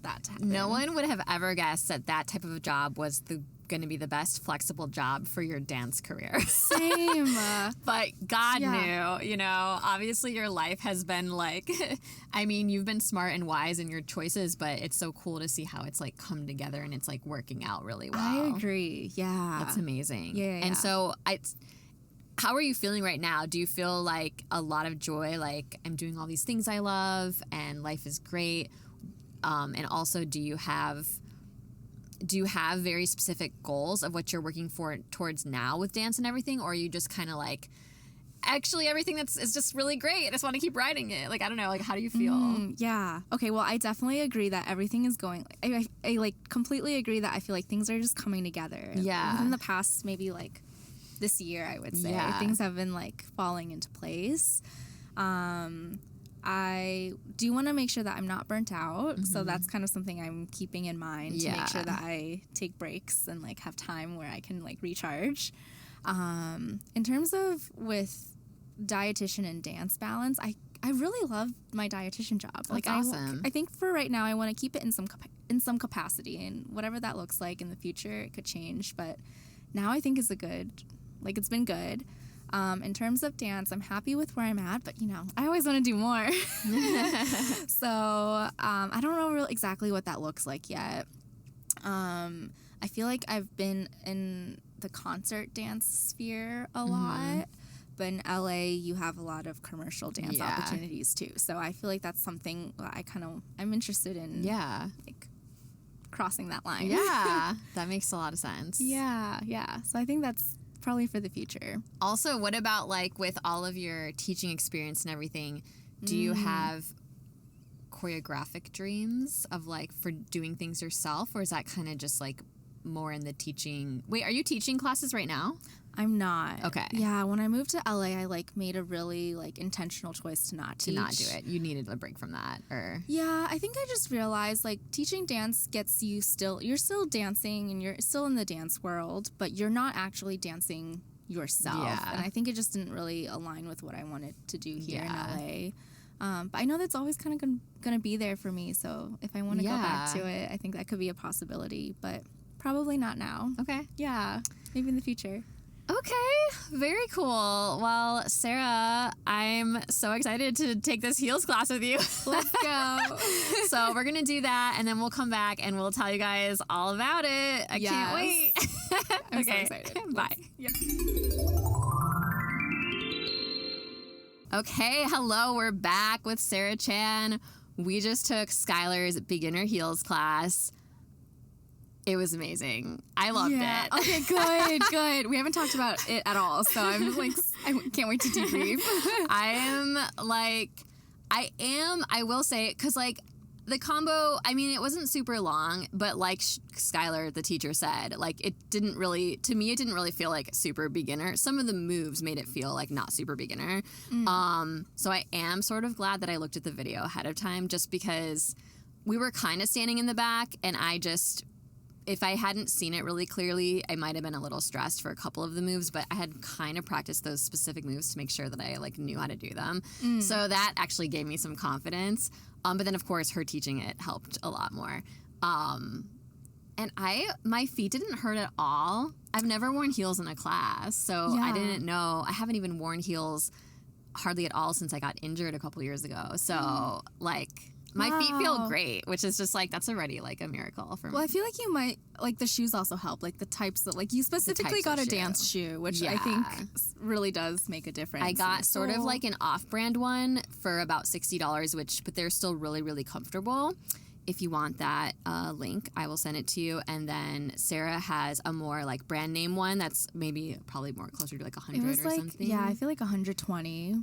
that to happen. No one would have ever guessed that type of a job was going to be the best flexible job for your dance career. Same. But God Yeah. knew, obviously your life has been like, I mean, you've been smart and wise in your choices, but it's so cool to see how it's like come together and it's like working out really well. I agree. Yeah. That's amazing. Yeah. And so how are you feeling right now? Do you feel like a lot of joy, like I'm doing all these things I love and life is great? And also, do you have very specific goals of what you're working towards now with dance and everything? Or are you just kind of like, actually everything is just really great, I just want to keep riding it? Like, I don't know, like, how do you feel? Yeah. Okay, well, I definitely agree that everything is going, I like completely agree that I feel like things are just coming together. Yeah. Within the past, maybe like this year, I would say. Yeah. Things have been like falling into place. I do want to make sure that I'm not burnt out. So that's kind of something I'm keeping in mind to make sure that I take breaks and like have time where I can like recharge. In terms of with dietitian and dance balance, I really love my dietitian job. That's awesome. I think for right now, I want to keep it in some capacity, and whatever that looks like in the future, it could change. But now I think it's it's been good. In terms of dance, I'm happy with where I'm at, but I always want to do more. So I don't know really exactly what that looks like yet. I feel like I've been in the concert dance sphere a lot, but in LA you have a lot of commercial dance opportunities too. So I feel like that's something that I'm interested in. Yeah. Like crossing that line. Yeah. That makes a lot of sense. Yeah. So I think that's probably for the future. Also, what about like with all of your teaching experience and everything, do you have choreographic dreams of like for doing things yourself, or is that kind of just like more in the teaching? Wait, are you teaching classes right now? I'm not. Okay. Yeah, when I moved to LA, I like made a really like intentional choice to not teach. To not do it. You needed a break from that, or? Yeah, I think I just realized like teaching dance gets you're still dancing and you're still in the dance world, but you're not actually dancing yourself. Yeah. And I think it just didn't really align with what I wanted to do here Yeah. in LA. But I know that's always kind of gonna be there for me. So if I want to go back to it, I think that could be a possibility, but probably not now. Okay. Yeah, maybe in the future. Okay, very cool. Well, Sarah, I'm so excited to take this heels class with you. Let's go. So we're going to do that, and then we'll come back, and we'll tell you guys all about it. I can't wait. I'm so excited. Bye. Yeah. Okay, hello. We're back with Sarah Chan. We just took Skylar's beginner heels class. It was amazing. I loved it. Okay, good. We haven't talked about it at all, so I'm just like, I can't wait to debrief. I will say, because like, the combo, I mean, it wasn't super long, but like Skylar, the teacher, said, like, it didn't really feel like super beginner. Some of the moves made it feel like not super beginner. So I am sort of glad that I looked at the video ahead of time, just because we were kind of standing in the back, and if I hadn't seen it really clearly, I might have been a little stressed for a couple of the moves, but I had kind of practiced those specific moves to make sure that I like knew how to do them. So that actually gave me some confidence. But then, of course, her teaching it helped a lot more. And my feet didn't hurt at all. I've never worn heels in a class, so I didn't know. I haven't even worn heels hardly at all since I got injured a couple years ago. So, like... My feet feel great, which is just like, that's already like a miracle for me. Well, I feel like you might, like the shoes also help, like the types of, like you specifically got a dance shoe, which I think really does make a difference. I got sort of like an off-brand one for about $60, but they're still really, really comfortable. If you want that link, I will send it to you. And then Sarah has a more like brand name one that's probably more closer to like 100 or like, something. Yeah, I feel like 120.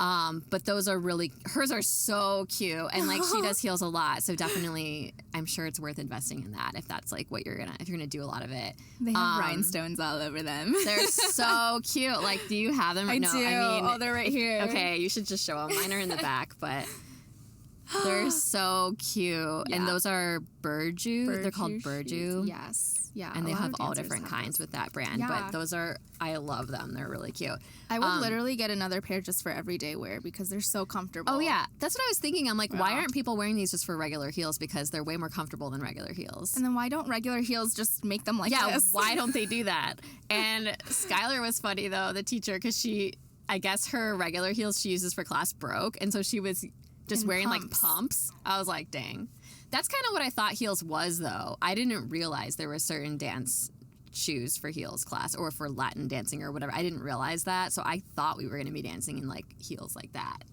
But those are hers are so cute, and like she does heels a lot, so definitely I'm sure it's worth investing in that if that's like what if you're gonna do a lot of it. They have rhinestones all over them. They're so cute. Like, do you have them? I do. I mean, they're right here. Okay, you should just show them. Mine are in the back, but. They're so cute. Yeah. And those are Burju. They're called Burju. Yes. Yeah. And they have all different kinds with that brand. Yeah. But I love them. They're really cute. I would literally get another pair just for everyday wear because they're so comfortable. Oh, yeah. That's what I was thinking. I'm like, why aren't people wearing these just for regular heels? Because they're way more comfortable than regular heels. And then why don't regular heels just make them like this? Yeah, why don't they do that? And Skylar was funny, though, the teacher, because I guess her regular heels she uses for class broke. And so she was... just wearing like pumps. I was like, dang. That's kind of what I thought heels was, though. I didn't realize there were certain dance shoes for heels class or for Latin dancing or whatever. I didn't realize that. So I thought we were going to be dancing in like heels like that.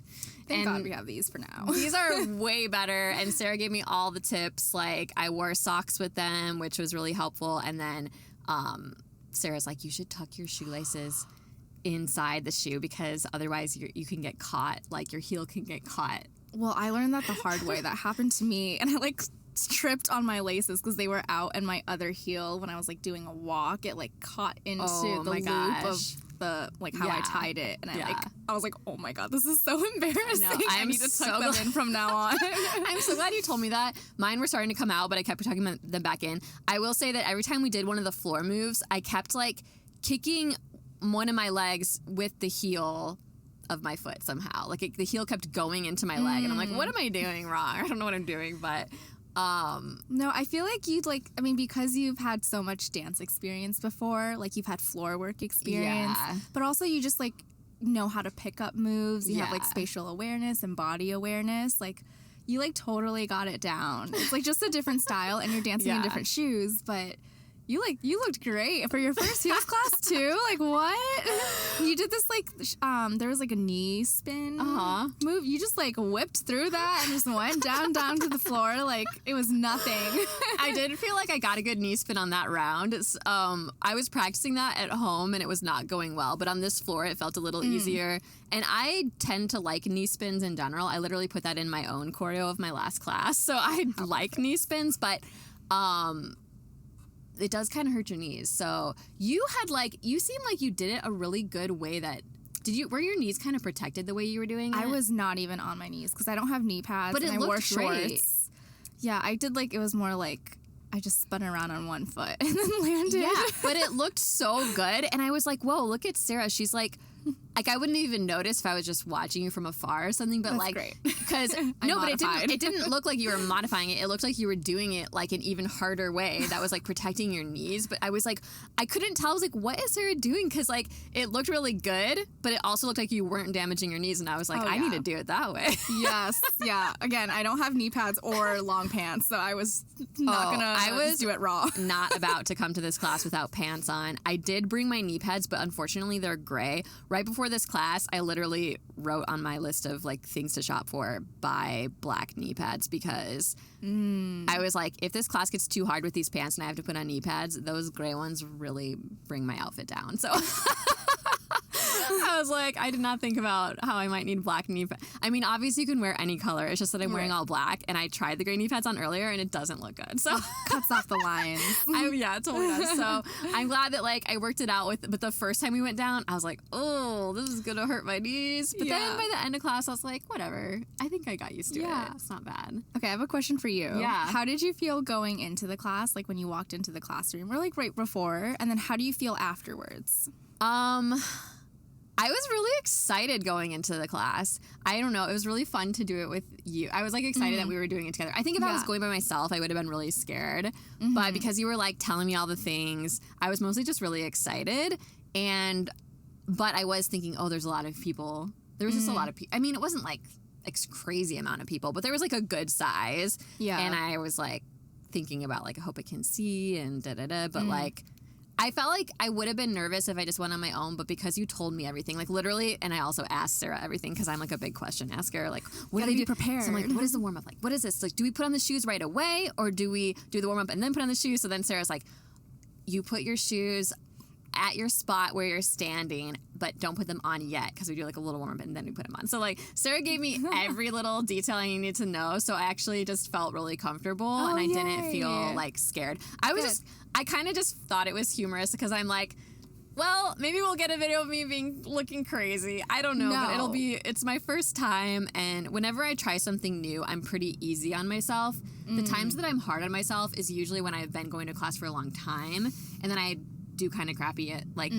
Thank God we have these for now. These are way better. And Sarah gave me all the tips. Like I wore socks with them, which was really helpful. And then Sarah's like, you should tuck your shoelaces inside the shoe because otherwise you can get caught. Like your heel can get caught. Well, I learned that the hard way. That happened to me, and I like tripped on my laces because they were out, and my other heel, when I was like doing a walk, it like caught into the loop of the like how I tied it, and I was like, oh my God, this is so embarrassing. I need to tuck them in from now on. I'm so glad you told me that. Mine were starting to come out, but I kept tucking them back in. I will say that every time we did one of the floor moves, I kept like kicking one of my legs with the heel of my foot somehow. Like the heel kept going into my leg, and I'm like, what am I doing wrong? I don't know what I'm doing, but no, I feel like because you've had so much dance experience before, like you've had floor work experience, but also you just like know how to pick up moves. You have like spatial awareness and body awareness. Like you like totally got it down. It's like just a different style, and you're dancing in different shoes, but you looked great for your first heels class too. Like what? You did this like there was like a knee spin move. You just like whipped through that and just went down to the floor like it was nothing. I did feel like I got a good knee spin on that round. I was practicing that at home and it was not going well, but on this floor it felt a little easier. And I tend to like knee spins in general. I literally put that in my own choreo of my last class, so I like knee spins, but it does kind of hurt your knees. So you seem like you did it a really good way. Were your knees kind of protected the way you were doing it? I was not even on my knees because I don't have knee pads, but and I wore great. Shorts. Yeah, I did it was more like I just spun around on one foot and then landed. Yeah, but it looked so good. And I was like, whoa, look at Sarah. She's like I wouldn't even notice if I was just watching you from afar or something, but that's great. Because no, but it didn't look like you were modifying it. It looked like you were doing it like an even harder way that was like protecting your knees. But I was like, I couldn't tell. I was like, what is Sarah doing? Because like it looked really good, but it also looked like you weren't damaging your knees. And I was like, I need to do it that way. Yes, yeah. Again, I don't have knee pads or long pants, so I was not gonna do it raw. Not about to come to this class without pants on. I did bring my knee pads, but unfortunately they're gray. Right before this class, I literally wrote on my list of like things to shop for, buy black knee pads, because I was like, if this class gets too hard with these pants and I have to put on knee pads, those gray ones really bring my outfit down. So I was like, I did not think about how I might need black knee pads. I mean, obviously you can wear any color. It's just that I'm wearing all black, and I tried the gray knee pads on earlier, and it doesn't look good. So Cuts off the lines. yeah, it totally does. So I'm glad that like I worked it out but the first time we went down, I was like, oh, this is gonna hurt my knees. But then by the end of class, I was like, whatever. I think I got used to it. It's not bad. Okay, I have a question for you. Yeah. How did you feel going into the class, like when you walked into the classroom, or like right before, and then how do you feel afterwards? I was really excited going into the class. I don't know. It was really fun to do it with you. I was like excited that we were doing it together. I think if I was going by myself, I would have been really scared. But because you were like telling me all the things, I was mostly just really excited. But I was thinking, oh, there's a lot of people. There was just a lot of people. I mean, it wasn't like a crazy amount of people, but there was like a good size. Yeah. And I was like thinking about like, I hope I can see and da-da-da. But like, I felt like I would have been nervous if I just went on my own, but because you told me everything, like literally, and I also asked Sarah everything because I'm like a big question asker. Like, what do they do? Prepared. So I'm like, what is the warm up like? What is this? Like, do we put on the shoes right away, or do we do the warm up and then put on the shoes? So then Sarah's like, you put your shoes at your spot where you're standing, but don't put them on yet because we do like a little warm up and then we put them on. So like Sarah gave me every little detail I needed to know, so I actually just felt really comfortable and I didn't feel like scared. I kind of just thought it was humorous because I'm like, well, maybe we'll get a video of me looking crazy. I don't know, but it's my first time, and whenever I try something new, I'm pretty easy on myself. The times that I'm hard on myself is usually when I've been going to class for a long time, and then I do kind of crappy at like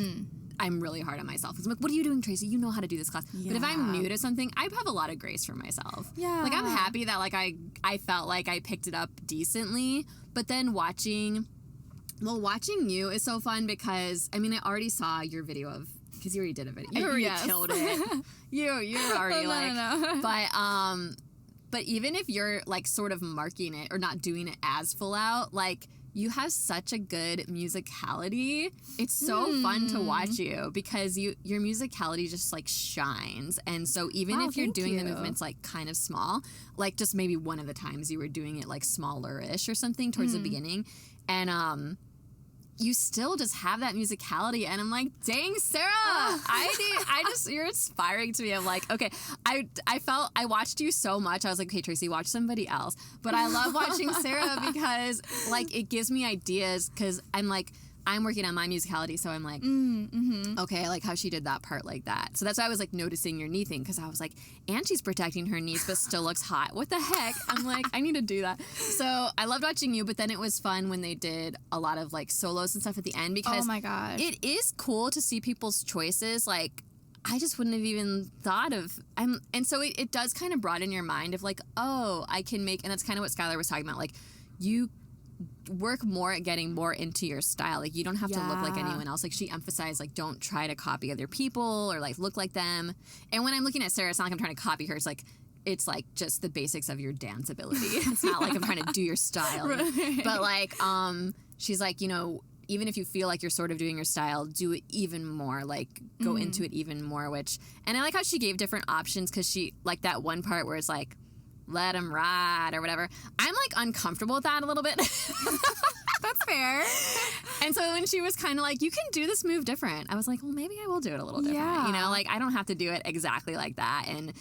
I'm really hard on myself. I'm like, what are you doing, Tracy? You know how to do this class. But if I'm new to something, I have a lot of grace for myself. Yeah. Like I'm happy that like I felt like I picked it up decently. But then watching you is so fun because I mean I already saw your video of because you already did a video. You already killed it. You're already but even if you're like sort of marking it or not doing it as full out, like you have such a good musicality. It's so fun to watch you because your musicality just like shines. And so even if you're doing the movements like kind of small, like just maybe one of the times you were doing it like smaller-ish or something towards the beginning, and you still just have that musicality, and I'm like, dang, Sarah, you're inspiring to me. I'm like, okay, I watched you so much. I was like, okay, Tracy, watch somebody else. But I love watching Sarah because like it gives me ideas because I'm like, I'm working on my musicality, so I'm like, okay, I like how she did that part like that. So that's why I was like noticing your knee thing because I was like, and she's protecting her knees but still looks hot. What the heck? I'm like, I need to do that. So I loved watching you, but then it was fun when they did a lot of like solos and stuff at the end because oh my gosh, it is cool to see people's choices. Like I just wouldn't have even thought of, and so it does kind of broaden your mind of like, oh, I can make, and that's kind of what Skylar was talking about. Like you work more at getting more into your style. Like you don't have to look like anyone else. Like she emphasized like don't try to copy other people or like look like them. And when I'm looking at Sarah, it's not like I'm trying to copy her. It's like just the basics of your dance ability. It's not like I'm trying to do your style. Right. But like she's like, you know, even if you feel like you're sort of doing your style, do it even more, like go into it even more, and I like how she gave different options because she like that one part where it's like let him ride or whatever. I'm like uncomfortable with that a little bit. That's fair. And so when she was kind of like, you can do this move different, I was like, well, maybe I will do it a little different. Yeah. You know, like I don't have to do it exactly like that. And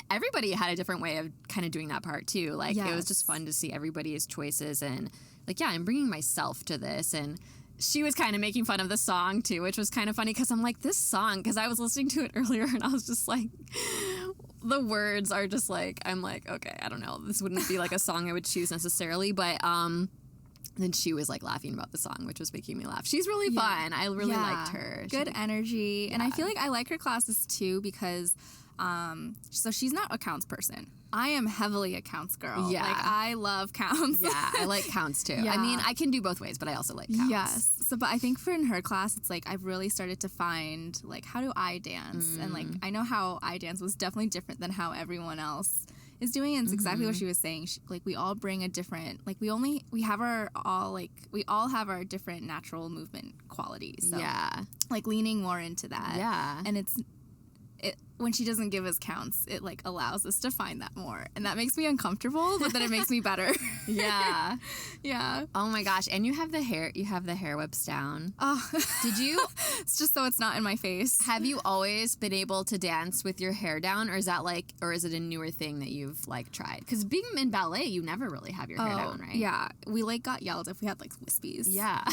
everybody had a different way of kind of doing that part too. Like it was just fun to see everybody's choices and like, yeah, I'm bringing myself to this. And she was kind of making fun of the song too, which was kind of funny because I'm like, this song, because I was listening to it earlier and I was just like, the words are just like, I'm like, okay, I don't know. This wouldn't be like a song I would choose necessarily, but then she was like laughing about the song, which was making me laugh. She's really fun. I really liked her. Good energy. And I feel like I like her classes too because so she's not a counts person. I am heavily a counts girl. Yeah. Like I love counts. Yeah, I like counts too. Yeah. I mean, I can do both ways, but I also like counts. Yes. So but I think in her class it's like I've really started to find like how do I dance? And like I know how I dance was definitely different than how everyone else is doing, and it's exactly what she was saying. Like we all bring a different, like we all have our different natural movement qualities. So, like leaning more into that. Yeah. And when she doesn't give us counts, it like allows us to find that more, and that makes me uncomfortable, but then it makes me better. Yeah. Yeah. Oh my gosh. And you have the hair whips down. Oh, Did you, it's just so it's not in my face. have you always been able to dance with your hair down, or is it a newer thing that you've like tried? Because being in ballet, you never really have your hair down, right? Yeah, we like got yelled if we had like wispies. Yeah.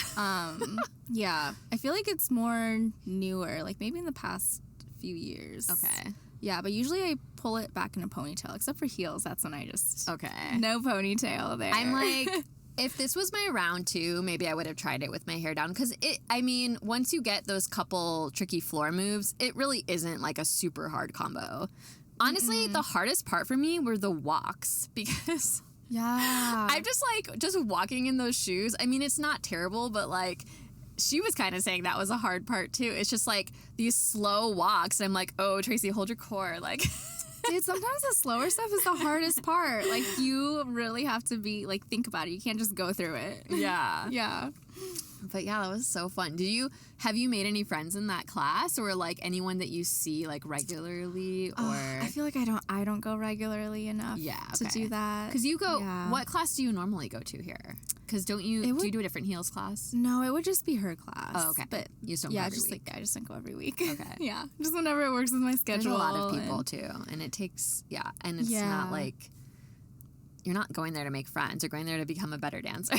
Yeah, I feel like it's more newer, like maybe in the past few years. Okay. Yeah, but usually I pull it back in a ponytail, except for heels. That's when I just Okay. no ponytail there. I'm like, if this was my round 2, maybe I would have tried it with my hair down. Because once you get those couple tricky floor moves, it really isn't like a super hard combo. Honestly, the hardest part for me were the walks because yeah, I'm just walking in those shoes. I mean, it's not terrible, but like, she was kind of saying that was a hard part too. It's just like these slow walks. And I'm like, oh, Tracy, hold your core. Like, dude, sometimes the slower stuff is the hardest part. Like, you really have to be like, think about it. You can't just go through it. yeah. Yeah. But yeah, that was so fun. Have you made any friends in that class, or like anyone that you see like regularly, or? I feel like I don't go regularly enough to do that. Because you go, Yeah. what class do you normally go to here? Because do you do a different heels class? No, it would just be her class. Oh, okay. But You just don't go every week. I just don't go every week. Okay. Yeah, just whenever it works with my There's schedule. a lot of people too, and it takes, and it's not like, you're not going there to make friends. You're going there to become a better dancer.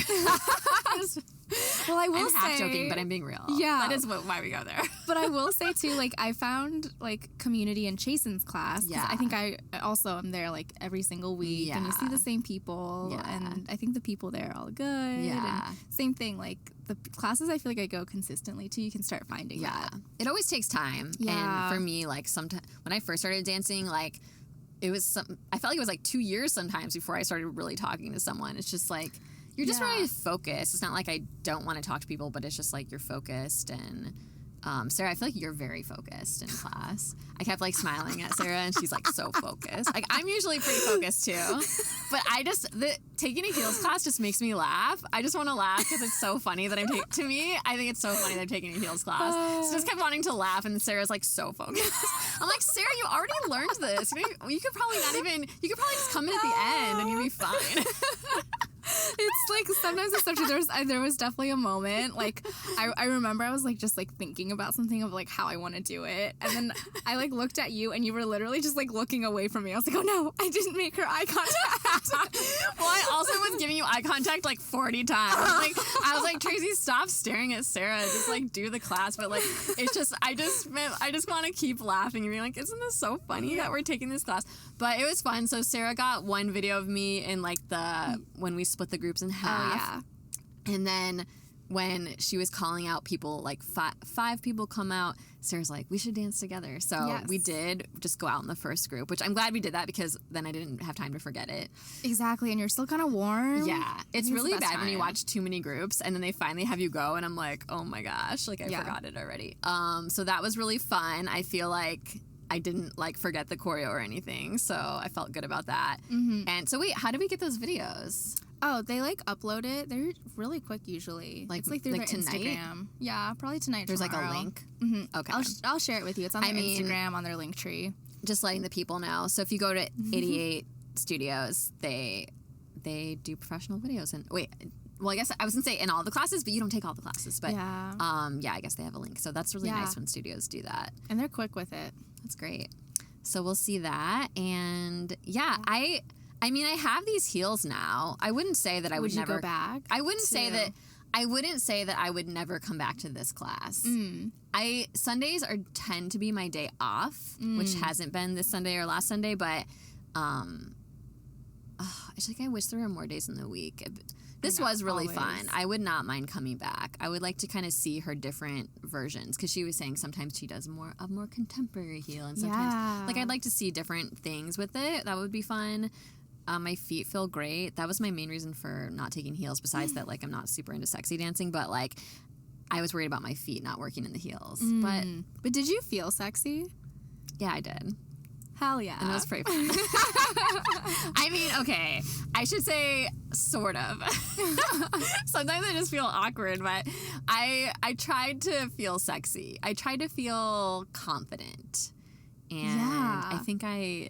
Well, I will I'm say, half joking, but I'm being real. Yeah. That is why we go there. But I will say too, like, I found like community in Chasen's class. 'Cause Yeah. I think I also am there like every single week, and you see Yeah. the same people, Yeah. and I think the people there are all good. Yeah. And same thing, like the classes I feel like I go consistently to, you can start finding that. It always takes time. Yeah. And for me, like, sometimes when I first started dancing, like, I felt like it was like 2 years sometimes before I started really talking to someone. It's just like, you're just really focused. It's not like I don't want to talk to people, but it's just like you're focused. And Sarah, I feel like you're very focused in class. I kept like smiling at Sarah, and she's like so focused. Like, I'm usually pretty focused too, but taking a heels class just makes me laugh. I just want to laugh because it's so funny that to me, I think it's so funny that I'm taking a heels class. So I just kept wanting to laugh, and Sarah's like so focused. I'm like, Sarah, you already learned this. You could probably just come in at the end and you'd be fine. It's like sometimes it's so true. There was definitely a moment, like I remember I was like just like thinking about something of like how I want to do it, and then I like looked at you and you were literally just like looking away from me. I was like, oh no, I didn't make her eye contact. Well, I also was giving you eye contact like 40 times. I was like, Tracy, stop staring at Sarah. Just like do the class. But like, it's just I just want to keep laughing and being like, isn't this so funny that we're taking this class? But it was fun. So Sarah got one video of me in like when we split the groups in half. Oh yeah. And then when she was calling out people, like five people come out, Sarah's like, we should dance together. So we did just go out in the first group, which I'm glad we did that because then I didn't have time to forget it. Exactly, and you're still kind of warm. Yeah, it's really bad when you watch too many groups and then they finally have you go and I'm like, oh my gosh, like I forgot it already. So that was really fun. I feel like I didn't like forget the choreo or anything, so I felt good about that. Mm-hmm. And so wait, how do we get those videos? Oh, they like upload it. They're really quick usually. Like, it's like through their tonight? Instagram. Yeah, probably tonight. There's tomorrow. like a link. Mm-hmm. Okay, I'll share it with you. It's on their Instagram on their link tree. Just letting the people know. So if you go to 88 Studios, they do professional videos. And wait, well, I guess I was gonna say in all the classes, but you don't take all the classes. But yeah, I guess they have a link. So that's really nice when studios do that. And they're quick with it. That's great. So we'll see that. And I mean, I have these heels now. I wouldn't say that I would never go back. I wouldn't say that I would never come back to this class. Sundays tend to be my day off, which hasn't been this Sunday or last Sunday, but it's like I wish there were more days in the week. This was really fun. I would not mind coming back. I would like to kind of see her different versions because she was saying sometimes she does more contemporary heel, and sometimes like I'd like to see different things with it. That would be fun. My feet feel great. That was my main reason for not taking heels. Besides that, like I'm not super into sexy dancing, but like I was worried about my feet not working in the heels. But did you feel sexy? Yeah, I did. Hell yeah. And it was pretty fun. I mean, okay, I should say sort of. Sometimes I just feel awkward, but I tried to feel sexy. I tried to feel confident. And Yeah. I think I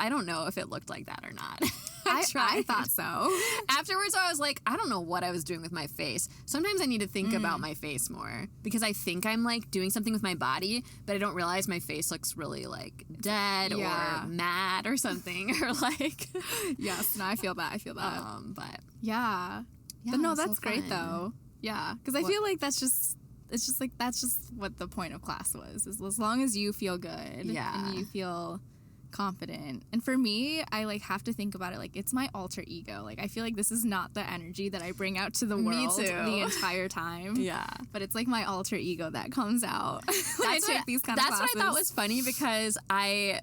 don't know if it looked like that or not. I thought so. Afterwards, I was like, I don't know what I was doing with my face. Sometimes I need to think about my face more because I think I'm like doing something with my body, but I don't realize my face looks really like dead Yeah. or mad or something or like. Yes, no, I feel that. But Yeah. yeah, But no, it was so that's great fun. though. Yeah, because I feel like that's just what the point of class was. Is as long as you feel good, Yeah. and you feel confident. And for me, I like have to think about it like it's my alter ego. Like I feel like this is not the energy that I bring out to the world too. the entire time. Yeah. But it's like my alter ego that comes out when I take these kind of classes. That's what I thought was funny because I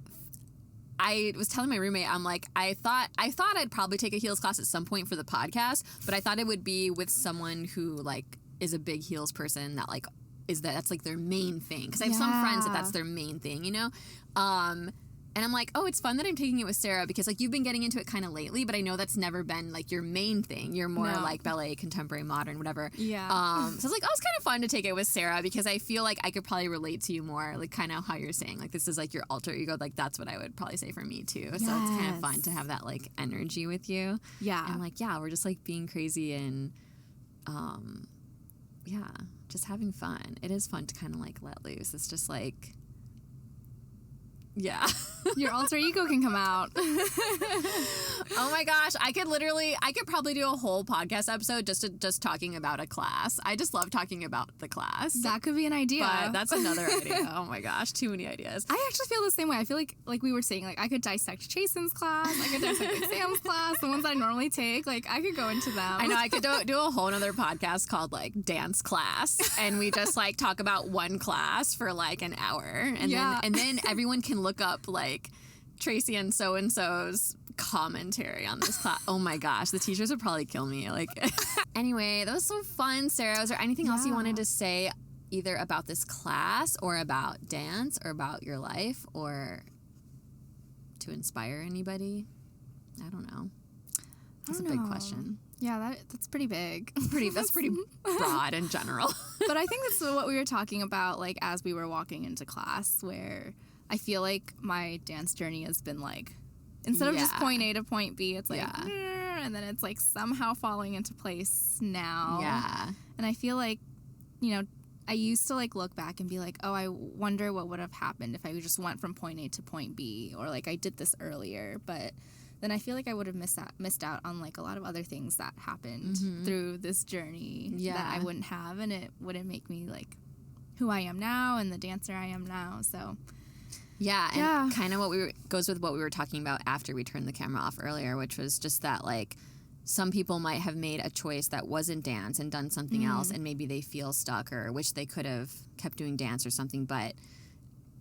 was telling my roommate, I'm like, I thought I'd probably take a heels class at some point for the podcast, but I thought it would be with someone who like is a big heels person that like that's like their main thing. Because I have some friends that's their main thing, you know? And I'm like, oh, it's fun that I'm taking it with Sarah because like you've been getting into it kind of lately, but I know that's never been like your main thing. You're more like ballet, contemporary, modern, whatever. Yeah. So I was like, oh, it's kind of fun to take it with Sarah because I feel like I could probably relate to you more, like kind of how you're saying, like this is like your alter ego. Like that's what I would probably say for me too. So it's kind of fun to have that like energy with you. Yeah. And like, yeah, we're just like being crazy and, yeah, just having fun. It is fun to kind of like let loose. It's just like, yeah. Your alter ego can come out. Oh my gosh, I could probably do a whole podcast episode just talking about a class. I just love talking about the class. That could be an idea. But that's another idea. Oh my gosh, too many ideas. I actually feel the same way. I feel like we were saying, like I could dissect Chasen's class, I could dissect like Sam's class, the ones I normally take. Like I could go into them. I know I could do a whole other podcast called like dance class, and we just like talk about one class for like an hour, and then everyone can look up like Tracy and so-and-so's commentary on this class. Oh my gosh, the teachers would probably kill me. Like, anyway, that was so fun, Sarah. Was there anything else you wanted to say either about this class or about dance or about your life or to inspire anybody? I don't know. That's a big question. Yeah, that's pretty big. That's pretty broad in general. But I think that's what we were talking about, like, as we were walking into class, where I feel like my dance journey has been, like, instead of just point A to point B, it's like, and then it's, like, somehow falling into place now. Yeah. And I feel like, you know, I used to, like, look back and be like, oh, I wonder what would have happened if I just went from point A to point B, or, like, I did this earlier. But then I feel like I would have missed out on, like, a lot of other things that happened through this journey that I wouldn't have, and it wouldn't make me, like, who I am now and the dancer I am now. So yeah, and kind of goes with what we were talking about after we turned the camera off earlier, which was just that, like, some people might have made a choice that wasn't dance and done something else, and maybe they feel stuck or wish they could have kept doing dance or something. But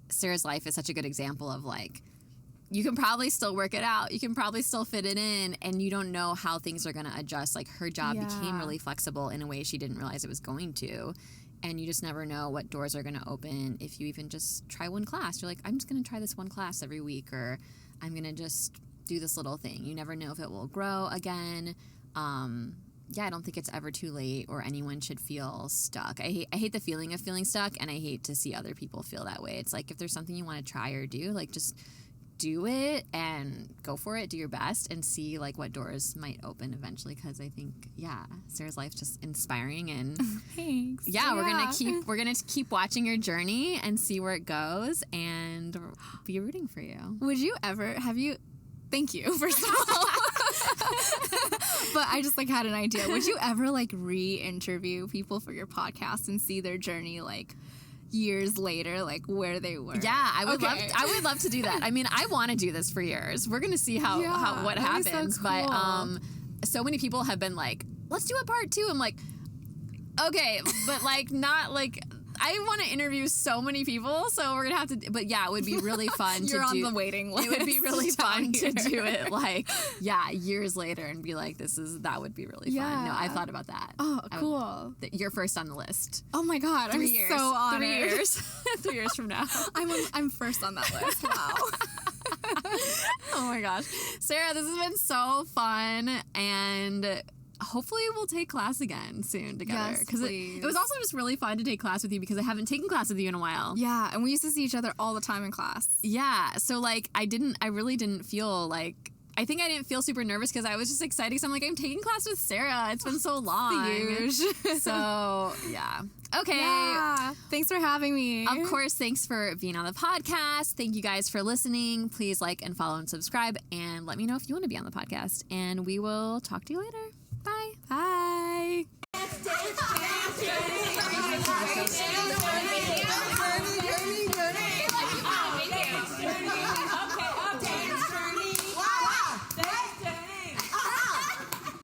Sarah's life is such a good example of, like, you can probably still work it out. You can probably still fit it in, and you don't know how things are going to adjust. Like, her job became really flexible in a way she didn't realize it was going to. And you just never know what doors are going to open if you even just try one class. You're like, I'm just going to try this one class every week, or I'm going to just do this little thing. You never know if it will grow again. I don't think it's ever too late, or anyone should feel stuck. I hate the feeling of feeling stuck, and I hate to see other people feel that way. It's like, if there's something you want to try or do, like, just do it and go for it, do your best, and see, like, what doors might open eventually. Because I think, Sarah's life's just inspiring, and thanks. We're gonna keep watching your journey and see where it goes, and be rooting for you. Would you ever thank you, first of all. But I just, like, had an idea. Would you ever, like, re-interview people for your podcast and see their journey, like, years later, like, where they were? Yeah, I would love to do that. I mean, I want to do this for years. We're gonna see what happens. So cool. But so many people have been like, let's do a part 2. I'm like, okay, but, like, not like, I want to interview so many people, so we're gonna have to. But yeah, it would be really fun. You're on the waiting list. It would be really fun to do it, like, years later, and be like, that would be really fun. No, I thought about that. Oh, cool. You're first on the list. Oh my God, I'm so honored. 3 years. 3 years from now, I'm first on that list. Wow. Oh my gosh, Sarah, this has been so fun, and hopefully we'll take class again soon together. Yes, Because please. it was also just really fun to take class with you because I haven't taken class with you in a while. Yeah, and we used to see each other all the time in class. Yeah. So like I really didn't feel like, I think I didn't feel super nervous because I was just excited because I'm like, I'm taking class with Sarah. It's been so long. So yeah. Okay. Yeah. Thanks for having me. Of course, thanks for being on the podcast. Thank you guys for listening. Please like and follow and subscribe and let me know if you want to be on the podcast. And we will talk to you later.